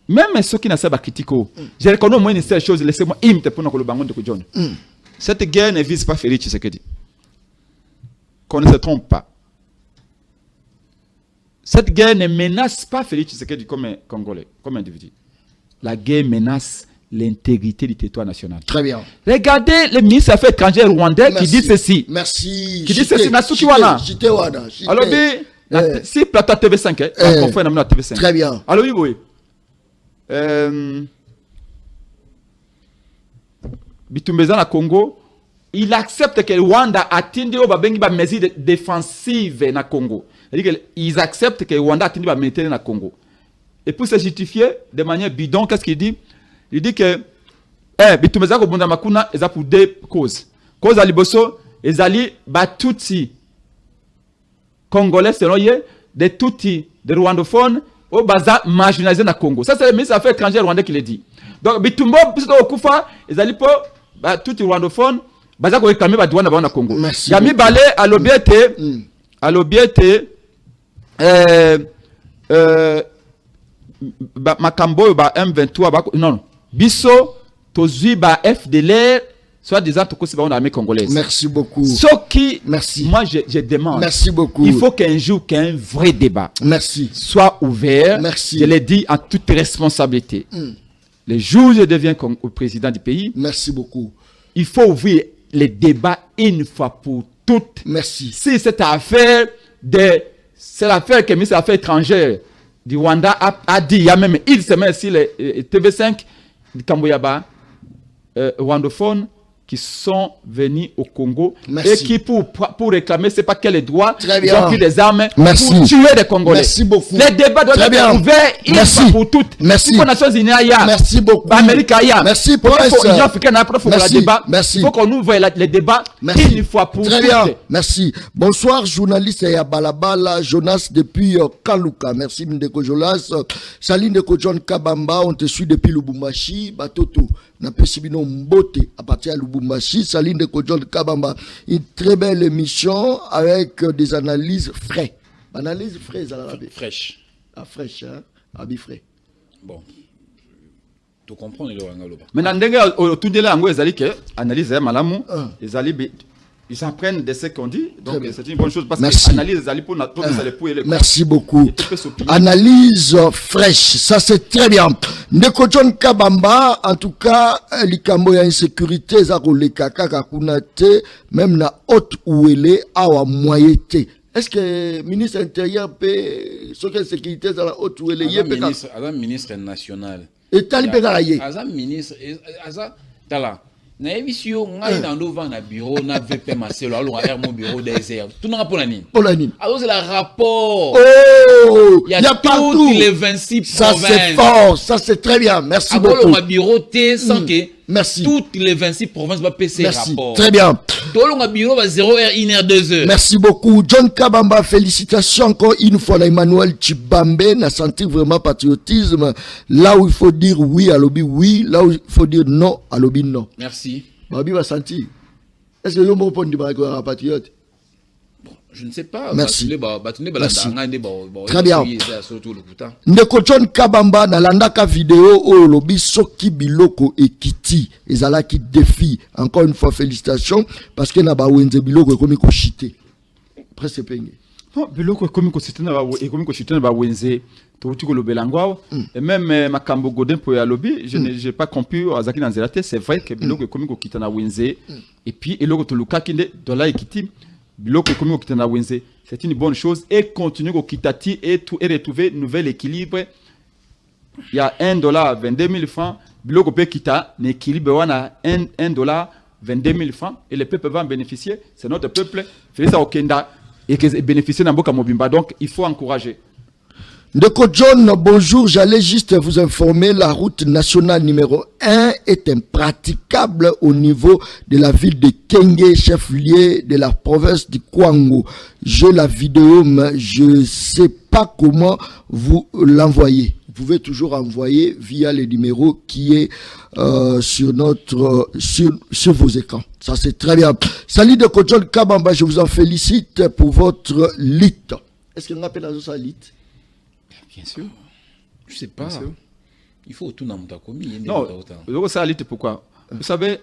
Même ceux qui n'ont pas critiqué, je reconnais au moins une seule chose, laissez-moi imiter pour nous le bangon de John. Cette guerre ne vise pas Félix Tshisekedi. Qu'on ne se trompe pas. Cette guerre ne menace pas Félix Tshisekedi comme Congolais, comme individu. La guerre menace l'intégrité du territoire national.
Très bien.
Regardez le ministre des Affaires étrangères rwandais qui dit ceci.
Merci.
Qui dit ceci. Alors, si plateau TV5, TV5.
Très bien.
Alors, oui. Bitumbeza na Congo, il accepte que Rwanda atteinde des mesures défensives na Congo. Ils acceptent que Rwanda atteinde des militaires na Congo. Et pour se justifier de manière bidon, qu'est-ce qu'il dit? Il dit que Bitumbeza ko bunda makuna eza pour deux causes. Cause à liboso, ezali batuti congolais selon ye, de tuti de rwandophones au baza marginalisé na Congo. Ça c'est le ministre des Affaires étrangères rwandais qui le dit. Donc Bitumbo biso okufa ezali po tuti rwandophone baza ko réclamer ba douane na Congo. Yami balé à l'obiete makambo ba M23 non biso tozui ba FDLR soit disant que c'est l'armée congolaise.
Merci beaucoup.
Ce qui,
merci.
Moi je demande.
Merci beaucoup.
Il faut qu'un jour qu'un vrai débat.
Merci.
Soit ouvert.
Merci.
Je l'ai dit en toute responsabilité. Le jour où je deviens président du pays.
Merci beaucoup.
Il faut ouvrir les débats une fois pour toutes.
Merci.
Si cette affaire c'est l'affaire que le ministre des Affaires étrangères du Rwanda a dit, il y a même une semaine ici, les TV5 du Kamboyaba, rwandophones qui sont venus au Congo.
Merci.
Et qui pour réclamer, c'est pas quels droits,
ils
ont pris des armes
merci.
Pour tuer des Congolais.
Merci beaucoup.
Les débats doivent être ouverts une fois pour toutes.
Merci.
Il faut Nations Unies ailleurs.
Merci beaucoup.
Amérique ailleurs.
Merci
professeur. L'Union africaine après faut le débat.
Merci.
Il faut qu'on ouvre les débats une fois pour toutes.
Très bien. Merci. Bonsoir journaliste ya Balabala Jonas depuis Kaluka. Merci Ndeko Jonas. Salut Ndeko John Kabamba, on te suit depuis Lubumbashi, Batoto. Na pesibino mbote à partir de Lubumbashi. Saline de Kodjon Kabamba. Une très belle émission avec des analyses frais. Analyse fraîche à la
fraîche.
Ah, fraîche, hein? Habit frais.
Bon. Tu comprends le Rangaloba.
Maintenant, tout de là, analyse malamu, ils s'apprennent de ce qu'on dit. Donc, c'est une bonne chose parce que l'analyse pour
merci beaucoup. Analyse fraîche, ça c'est très bien. Ndeko John Kabamba, en tout cas, likambo ya insécurité, za koleka kaka kunate, même na haute ouele, awa moyete. Est-ce que le ministre intérieur peut, ce que la sécurité dans la haute ouele,
ministre national.
Et talibé dans la yé.
Azam ministre, Azam, tala. Na émission ngai na ndova na bureau na VP Marcelo alors à mon bureau désert tout n'a pas nani alors c'est le rapport
il
y a partout les 26
ça
provinces
c'est fort, ça c'est très bien, merci beaucoup
alors mon bureau T sans que
merci
toutes les 26 provinces va passer
merci
rapport
très bien
tout le bureau va 0h 1h 2h
merci beaucoup John Kabamba, félicitations encore une fois à Emmanuel Chibambe, n'a senti vraiment patriotisme là où il faut dire oui à lobby oui, là où il faut dire non à lobby non.
Merci.
Babi va sentir. Est-ce que le mot point du patriote?
Je ne sais pas.
Merci.
Merci.
Très bien. Ndeko John Kabamba na landaka vidéo au lobby soki biloko ekiti ezalaki défi. Encore une fois félicitations parce que na ba wenze biloko ekomi ko chité. Presque pengé.
Non, biloko ekomi ko chité na ba wenze to belangwa et même makambo godin pour ya lobby je n'ai pas compris azaki na nzela te c'est vrai que biloko ekomi ko kitana wenze et puis eloko to lukaki nde dola ekiti biloko ekomi ko kitana wenze c'est une bonne chose et continuer ko kitati et retrouver nouvel équilibre. Il y a $1 22 000 francs biloko pe kita na équilibre wana $1 22 000 francs et le peuple va en bénéficier, c'est notre peuple Félisa Okenda et que bénéficier na mboka mobimba, donc il faut encourager.
Ndeko John, bonjour, j'allais juste vous informer, la route nationale numéro 1 est impraticable au niveau de la ville de Kenge, chef-lieu de la province du Kwango. J'ai la vidéo, mais je ne sais pas comment vous l'envoyez. Vous pouvez toujours envoyer via le numéro qui est sur notre sur vos écrans. Ça c'est très bien. Salut de John Kabamba, je vous en félicite pour votre lit. Est-ce qu'on appelle ça lit?
Bien sûr. Je sais pas. Il faut tout dans mon commis.
Non, ça lit pourquoi? Vous savez,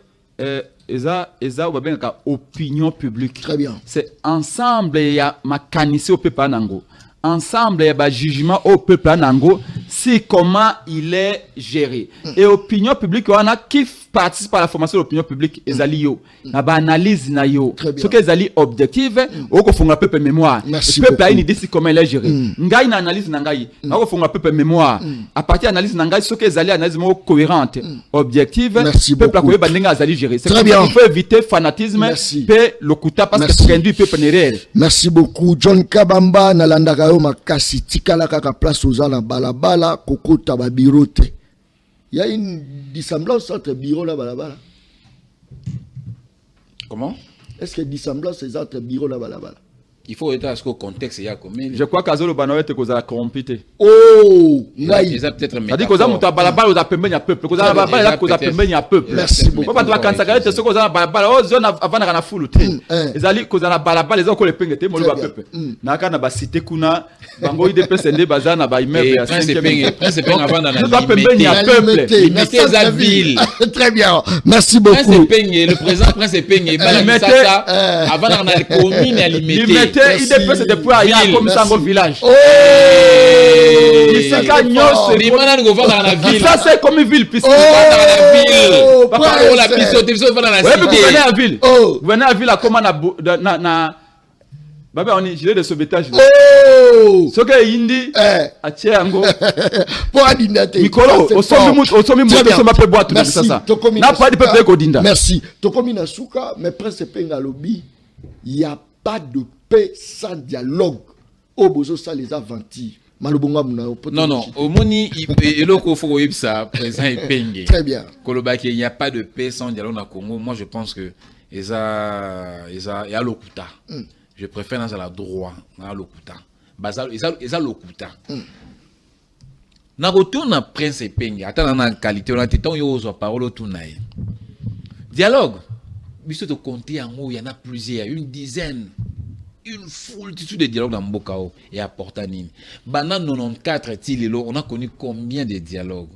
Eza ou bien opinion publique.
Très bien.
C'est ensemble il y a ma canisse au peuple nango. Ensemble il y a jugement au peuple nango. C'est comment il est géré. Et opinion publique on a qui participe à la formation de l'opinion publique ezali yo. Na ba analyse na yo. Ce que ezali objective au ko fonga peuple mémoire. Le peuple a une idée comment il est géré. Ngai na analyse na ngai. Na ko fonga peuple mémoire. À partir analyse na ngai ce que ezali analyse mo cohérente, objective. Peuple a ko ba ndenge ezali géré. C'est très bien. Il faut éviter fanatisme pe lokuta parce que c'est du peuple réel.
Merci beaucoup John Kabamba na landaka yo makasi tikala kaka place aux na balabala kokota ba birote. Il y a une dissemblance entre bureau là balabala.
Comment?
Est-ce que dissemblance est entre bureau là balabala?
Il faut être à ce qu'au contexte il y a combien.
Je crois qu'Azolo Banoé te cause la corrompité.
Oh,
il y a peut-être
un dit que muta balabala aux appemben à peuple, cause la balabala cause appemben à peuple.
Merci beaucoup.
Pas de vacances à ce cause la balabala aux zone avant na full té. Les ali cause la balabala les autres les pengete mo le peuple. Na kana ba cité kuna bango ide PSND bazana ba immeuble à 5e.
Prince avant dans la
appemben à peuple.
Limiter sa ville.
Très bien. Merci beaucoup.
Le président Prince Pengé ça avant dans la commune à limiter.
Il dépense depuis à comme ça au village.
Oh!
Ça c'est comme une ville puisque
dans la ville. Papa la piste dans la cité.
Vous venez à ville. Vous venez à ville à comment na Baba on est gilet de sauvetage.
Oh!
Ce que indi a tiango.
Pour adinate.
Mikolo au sommet moto ma pe boîte tout ça. Na pas de peuple ko dinda.
Merci. To komi na suka mais prince penga lobby. Il y a pas de paix sans dialogue. Au bozo ça les aventis.
Non, au moni il loko faut ça présent et pengé.
Très bien.
Kolobaki il n'y a pas de paix sans dialogue au Congo. Moi je pense que eza ya lokuta. Je préfère dans la droit na lokuta. Bazal eza lokuta. Na retourne prince et pengé. Attends na qualité on a temps yo zo parole tout naï. Dialogue. biso to compter en haut, il y en a plusieurs, une dizaine, une foultitude de dialogues dans Mbokao et à Portanine. Pendant 94 Tilelo, on a connu combien de dialogues?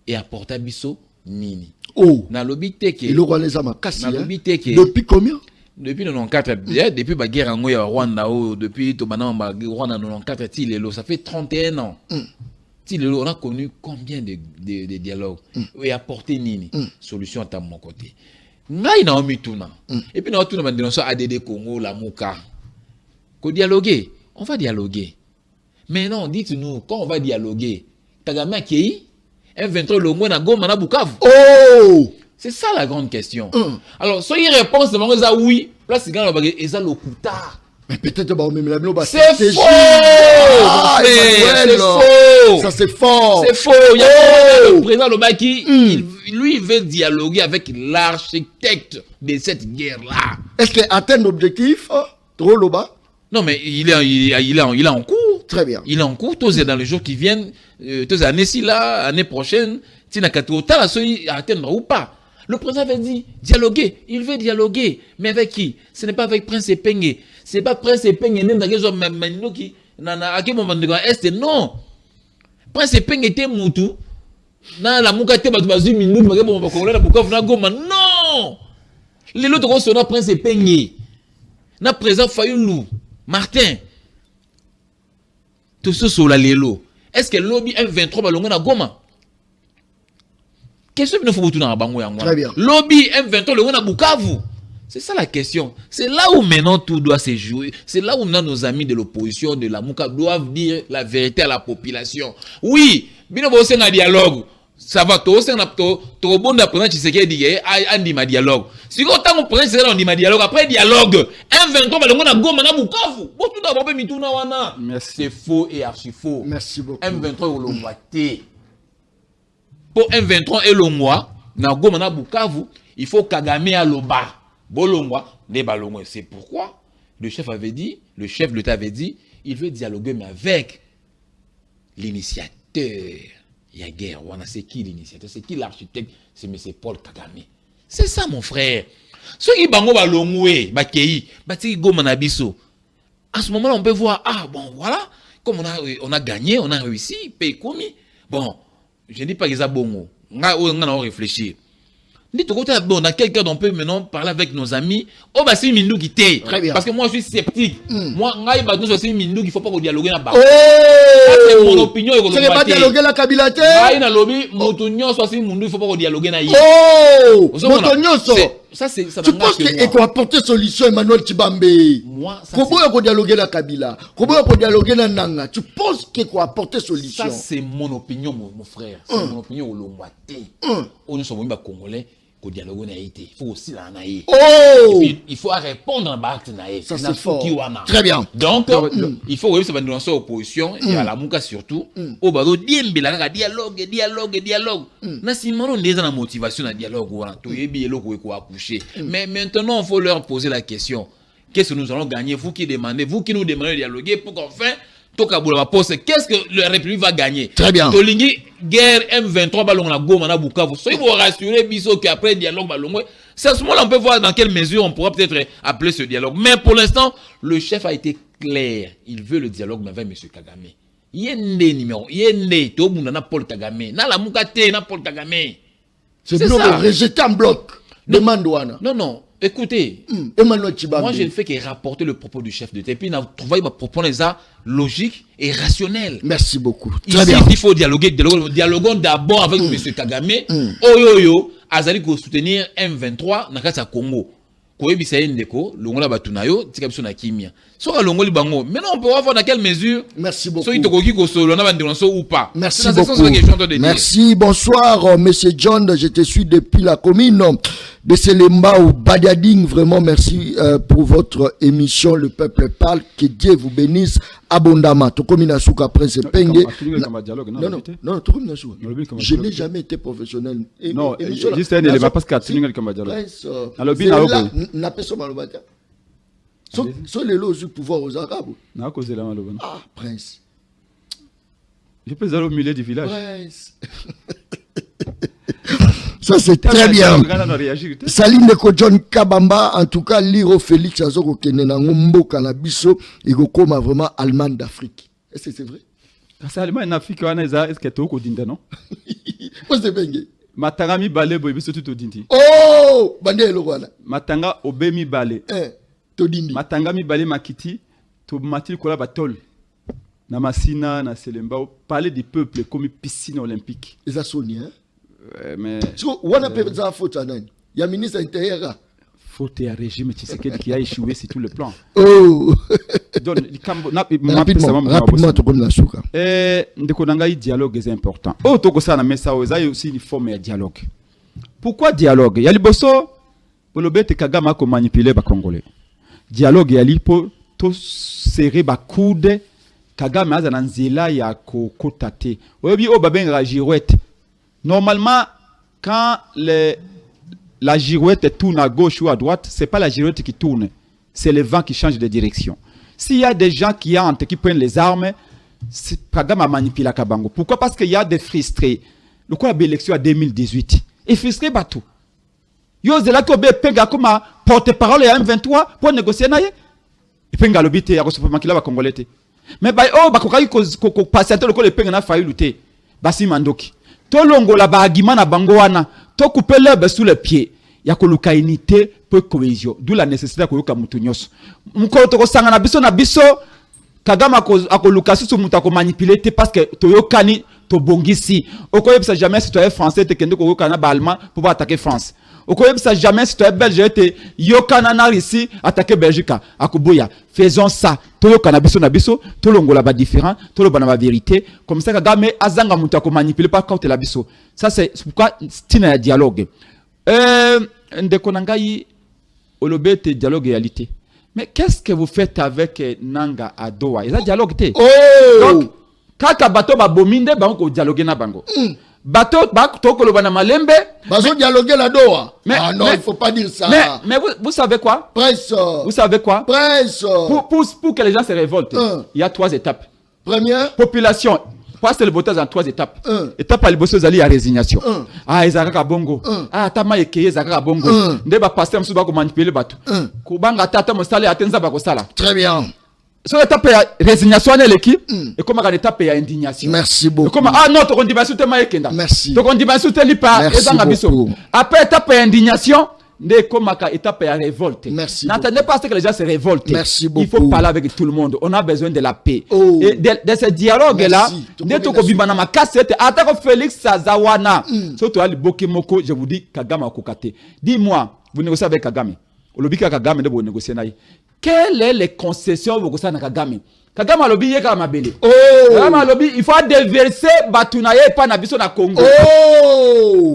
Et à Portabiso, Nini.
Oh.
Na lobby teke.
Et le roi les Amakasi.
Depuis
combien?
Depuis 94, depuis la guerre en Rwanda, depuis Rwanda 94 Tilelo, ça fait 31 ans. Tilelo, on a connu combien de dialogues? Et apporter Nini. Solution à mon côté. Ngai na omituna. Et puis na tuna bandino so ADD Congo la Mouka. Ko dialoguer, on va dialoguer. Mais non, dites-nous quand on va dialoguer. Kagame Akei, M23 Longo na Goma na Bukavu.
Oh!
C'est ça la grande question. Alors, soyez réponse de oui, place gagne le lokuta.
Mais peut-être
c'est faux. C'est faux.
Ça c'est fort.
C'est faux. Il y a le président Lobaki, lui il veut dialoguer avec l'architecte de cette guerre-là.
Est-ce qu'il atteint l'objectif? Trop Loba?
Non, mais il est en cours.
Très bien.
Il est en cours. Tous dans les jours qui viennent, tous années-ci là, année prochaine, Tina Katota, la soy atteindre ou pas. Le président avait dit dialoguer. Il veut dialoguer. Mais avec qui? Ce n'est pas avec Prince Epenge. Ce n'est pas Prince Epenge. Non. Prince Epenge était Moutou. Non. Les autres sont Prince Epenge. Na président Fayoulou. Martin. Tout ce sur la Lélo. Est-ce que le lobby M23 va l'onner à Goma? Qu'est-ce que nous faisons dans la Bango?
Très bien.
Lobby M23 le on a Bukavu. C'est ça la question. C'est là où maintenant tout doit se jouer. C'est là où nos amis de l'opposition, de la Mouka, doivent dire la vérité à la population. Oui, bien on a un dialogue. Ça va, tout ça, tout bon d'après Tshisekedi dit ma dialogue. Si on t'a compris, c'est on dit ma dialogue. Après dialogue, M23 le on a Goma na Bukavu. Bon tout d'abord mituna wana. C'est faux et archi faux.
Merci beaucoup.
M23 au Lombaté. Pour M23 et Longwa, na Goma na Bukavu, il faut Kagame à Loba. Bolongwa, ne balongwa. C'est pourquoi le chef de l'État avait dit, il veut dialoguer mais avec l'initiateur. Il y a guerre. C'est qui l'initiateur? C'est qui l'architecte? C'est M. Paul Kagame. C'est ça mon frère. Ceux qui bango balongwe, bakei, bati Goma na biso. À ce moment-là, on peut voir, ah bon voilà, comme on a gagné, on a réussi, pays commis. Bon. Je ne dis pas qu'ils ont bon. On a réfléchi. Dans quel cas on peut maintenant parler avec nos amis? Oh, bah, c'est Mindou qui t'est.
Très bien.
Parce que moi, je suis sceptique. Moi, c'est Mindou qu'il ne faut pas dialoguer là-bas.
Oh!
C'est mon opinion.
Ce n'est pas dialoguer la Kabilate?
Il ne faut pas dialoguer là.
Oh! Ça, c'est. Tu penses qu'il faut apporter solution Emmanuel Tshibambe?
Moi, ça.
Comment il faut dialoguer la Kabila? Comment il faut dialoguer la Nanga? Tu penses qu'il faut apporter solution?
Ça, c'est mon opinion, mon frère. C'est mon opinion au Lombaté. On sommes Congolais. Dialogue na été. Il faut aussi la naïe.
Oh!
Et puis, il faut répondre à Bart naïe.
Ça c'est fort. Très bien.
Donc, il faut aussi dans cette opposition et à la Mouka surtout. Au bado diembela dialogue. Na simano déjà la motivation à dialogue wana. To yebi eloko ko accoucher. Mais maintenant, il faut leur poser la question. Qu'est-ce que nous allons gagner? Vous qui nous demandez de dialoguer pour qu'enfin qu'est-ce que la République va gagner?
Très bien.
Tolingi, guerre M23, ballon la Goma na Bukavu. Soyez vous rassurer, Biso, qu'après dialogue, ballon. C'est à ce moment-là, on peut voir dans quelle mesure on pourra peut-être appeler ce dialogue. Mais pour l'instant, le chef a été clair. Il veut le dialogue mais avec M. Kagame. Il y a un numéro. Il y a un tout le monde n'a Paul Kagame. Na la Mukate, na Paul Kagame.
C'est ça. Rejeté en bloc. Demande Douana.
Non. Écoutez,
Emmanuel Tshibambe.
Moi je ne fais que rapporter le propos du chef de l'État. Et puis, on a trouvé propos ça logique et rationnel.
Merci beaucoup.
Très bien. Il faut dialoguer. Dialoguons d'abord avec M. Kagame. Oyoyo, Azali pour soutenir M23 dans le Congo. Maintenant, on peut voir dans quelle mesure.
Merci beaucoup.
Ou pas.
Merci beaucoup. Merci. Bonsoir, Monsieur John. Je te suis depuis la commune de Selemba ou Badiading. Vraiment, merci pour votre émission. Le peuple parle. Que Dieu vous bénisse abondamment. Non, je n'ai jamais été professionnel.
Non, juste un élément parce que
n'a pas son malobata. Sont les lois du pouvoir aux Arabes. Ah, prince.
Je peux aller au milieu du village.
Prince. Ça, c'est très bien. Saline de John Kabamba, en tout cas, Liro Félix Azoko Kenenango Mboka na biso, il koma vraiment allemand d'Afrique. Est-ce que c'est vrai?
C'est allemand en Afrique, est-ce que tu es au Dinda, non?
Moi, c'est bien.
Matanga mi bale boy biso tout Dindi.
Oh, bande le wana.
Matanga obe mi bale.
To Dindi.
Matanga mi bale makiti, to matil kola batol. Na Masina, na Selemba, parler du peuple comme piscine olympique.
Et ça sonne, hein?
Mais
on a fait ça faute à Nani. Il y a ministre intérieur.
Faute à régime Tshisekedi qui a échoué sur tout le plan.
Oh.
Donc
rapidement, tu comme la souka.
Ndeko nangai dialogue est important. Oh toko ça na mesa oza aussi une forme de dialogue. Pourquoi dialogue? Ya liboso bolobete Kagame ko manipuler ba Congolais. Dialogue ya lipo to serrer ba coude Kagame azana nzela ya ko kotate. Oyebi o babenga girouette. Normalement, quand la girouette tourne à gauche ou à droite, ce n'est pas la girouette qui tourne, c'est le vent qui change de direction. S'il y a des gens qui prennent les armes, Kagame a manipulé la Kabango. Pourquoi? Parce qu'il y a des frustrés. Le coup de l'élection en 2018, et frustré bateau. Yo zela ko be penga comme porte-parole à M23 pour négocier naie. Et penga lobite ya ko makila ba Congolais. Mais ba oh ba ko ko patienter le ko le penga na failli lutter. Basi mandoki. Tolongo la bagima na bango wana to couper l'herbe sous les pieds ya koluka unité pour cohésion, d'où la nécessité ko yoka mutu nyos mukolo to ko sanga na biso Kagame akoluka susu mutu ko manipuler parce que to yokani to bongisi okoyebisa jamais si tu es français te kende ko yoka na ba allemand pour attaquer France. Okoyebisa jamais si tu es belge te yokana na Russie attaquer Belgique akoboya. Faisons ça. Tolo cannabis na biso, tolo ngola ba différent, tolo bana ba vérité. Comme ça Kagame azanga mutu ko manipuler pas quand la biso. Ça c'est pourquoi stina ya dialogue. Ndeko nangai olobete dialogue réalité. Mais qu'est-ce que vous faites avec Nanga à Doha? Ils ont dialogue té. Donc kaka bato ba bominde ba ko dialogue na bango. Bateau, toko le malembe.
Bazo dialoguer la Doha. Ah non, il faut pas dire ça.
Mais vous savez quoi?
Presse.
Vous savez quoi?
Presse.
Pour que les gens se révoltent, il y a 3 étapes.
Première.
Population. Passe le votage en 3 étapes. Étape à l'ibosose ali à résignation. Ah, ezaka bongo. Ah, tama ekeye ezaka bongo. Ndeba passer msuba ko manipuler batu. Kubanga tata mosala atenza ba ko sala.
Très bien.
Sur l'étape de résignation, l'équipe, et comme à l'étape d'indignation.
Merci beaucoup.
Comme non, tu continues à soutenir Maïkenda.
Merci.
Tu continues à soutenir pas.
Merci beaucoup.
Après l'étape d'indignation, comme à l'étape de révolte.
Merci.
N'attendez pas que les gens se révoltent.
Merci beaucoup.
Il faut parler avec tout le monde. On a besoin de la paix. Et de ce dialogue-là, Félix Sazawana, surtout à Bokimoko, je vous dis, Kagame a kokate. Dis-moi, vous négociez avec Kagame. Olobika Kagame de vous négocier naï. Quelles sont les concessions que vous avez Kagame? Kagame a lobby Kagame Bele. Kagame a lobby, il faut déverser Batunaye pas na biso na Congo.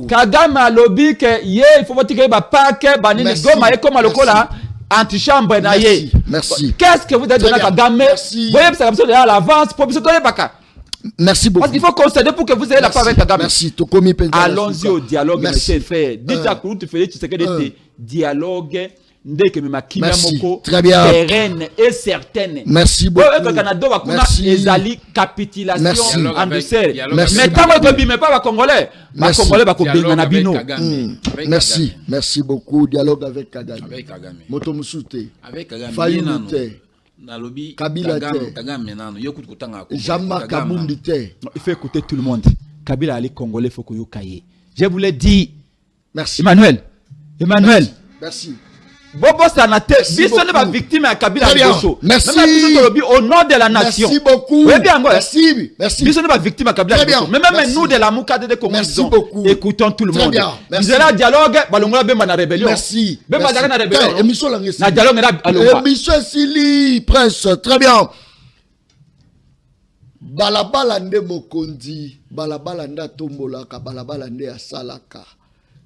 Kagame a lobby que il faut voter que ba paquet banini goma et comme le cola antichambre na ye.
Merci.
Qu'est-ce que vous avez donné à Kagame?
Merci.
Voyez ça comme ça à l'avance pour biso donner baka.
Merci beaucoup.
Parce qu'il faut concéder pour que vous ayez la paix avec Kagame.
Merci.
Allons-y au dialogue, monsieur frère. Dites à Kouroutou Félix Tshisekedi dialogue.
Merci. Très bien.
Et certaine.
Merci beaucoup.
Merci. Capitulation en dessert.
Mais
tant que tu pas Congolais,
merci. Merci beaucoup. Dialogue avec Kagame.
Avec Kagame.
Moto Musute.
Avec Kagame.
Kabila Jean-Marc Kabundi.
Il faut écouter tout le monde. Kabila Ali Congolais, il faut que vous cahiez. Je vous l'ai dit.
Merci.
Emmanuel.
Merci.
Bobo Sanate, biso ne pas victime à Kabila Liboso.
Merci.
Au nom de la nation.
Merci beaucoup.
Merci. Biso ne pas victime à Kabila Liboso. Mais même nous de la Moukade de Congo, écoutons tout le monde. Vous avez un dialogue, balongola bemba na rébellion.
Merci.
Bemba na rébellion.
Émission la ngesi.
Na dialogue na alonga.
Émission Sili Prince, très bien. Balabala nde mokondi, balabala nda tombolaka, balabala nde asalaka.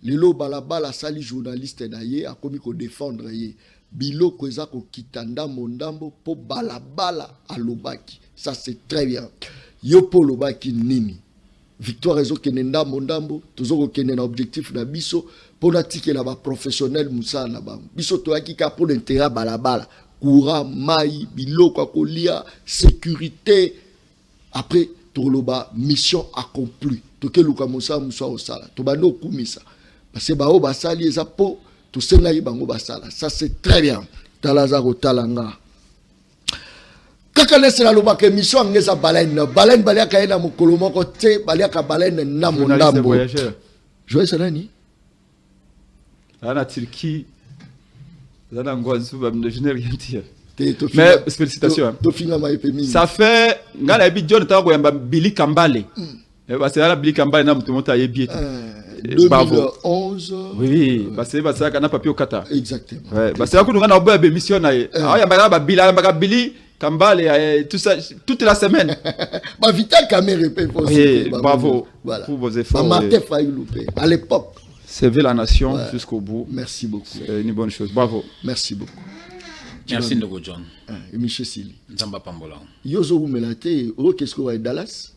Lelo balabala sali journaliste na ye akomi ko défendre ye biloko eza ko kitanda mondambo po balabala alobaki. Ça c'est très bien. Yo po lobaki nini? Victoire ezo kenenda mondambo tozoko kenena objectif na biso pona tikela ba professionnel musa na bango. Biso to akika pour l'intérêt balabala, courant, mai, biloko akolia, sécurité. Après toloba mission accomplie. Toke luka musa musa osala. Tobano kumisa. parce que bao basali eza po to senga bango basala. Ça c'est très bien. Talazaro talanga. Kaka nesela lobaka émission ngeza baleine baliaka ena mokolo moko te baliaka baleine na mondambo. Joyeux Salani.
La Turquie, je n'ai rien dire. Mais félicitations. Ça fait, John Billy Kambale. Parce que là, Billy Kambale n'a pas été
2011.
Oui, parce que c'est un papier au Qatar.
Exactement.
Parce que nous avons une émission. Il y a Billy Kambale, tout ça, toute la semaine.
Vita Kamere,
bravo
pour vos efforts. Martin Fayoulou, à l'époque.
Servir la nation jusqu'au bout.
Merci beaucoup.
C'est une bonne chose. Bravo.
Merci beaucoup.
Merci Ndogo John.
Et Michel Sili.
Nzamba Pambola.
Yozo Oumelate, qu'est-ce qu'on va Dallas?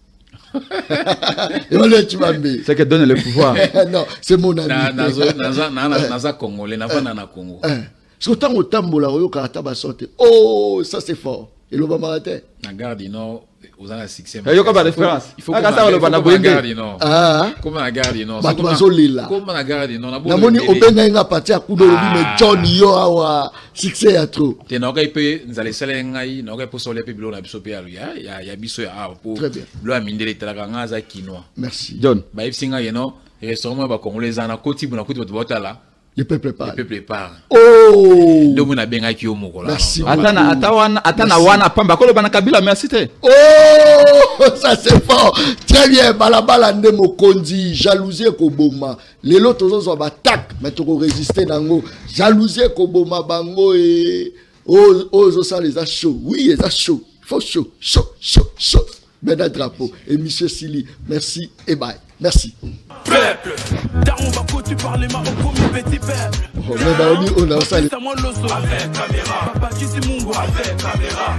C'est qui donne le pouvoir.
Non, c'est mon ami.
Naza Congolais, na Congo.
Parce que tant au tambola, oh, ça c'est fort. Et le Bamaraté.
Na Gare du Nord, vous avez un succès.
Il y a pas de référence.
Il faut que la Gare du Nord. Comme la Gare du Nord. Comme la Gare du Nord.
Namoni Obenga nga parti à coup de mais John yo awa succès à trop.
Te na okai pe nzale sele ngai na okai po sole pe bilo na biso pe ya biso ya po. Lo amindele talaka nga za kinoa.
Merci.
John.
Ba ifsinga yeno restaurant ba congolais na koti buna koti botala.
Le peuple parle.
Le peuple parle.
Oh!
Merci.
Attends, wana pamba kolo bana kabila merci te.
Oh! Ça c'est fort. Très bien. Balabala ndemo kondi, jalousie koboma. Les autres ont sont attaque, mais tu peux résister nango. Jalousie koboma bango et oh ça les a chaud. Oui, les a chaud. Faut chaud. Ben drapeau. Et Monsieur Sili, merci et bye. Merci.
Peuple, Daron Bako, tu parles ma au commis petit peuple.
On a ça.
Avec caméra. Papa qui c'est mon avec caméra.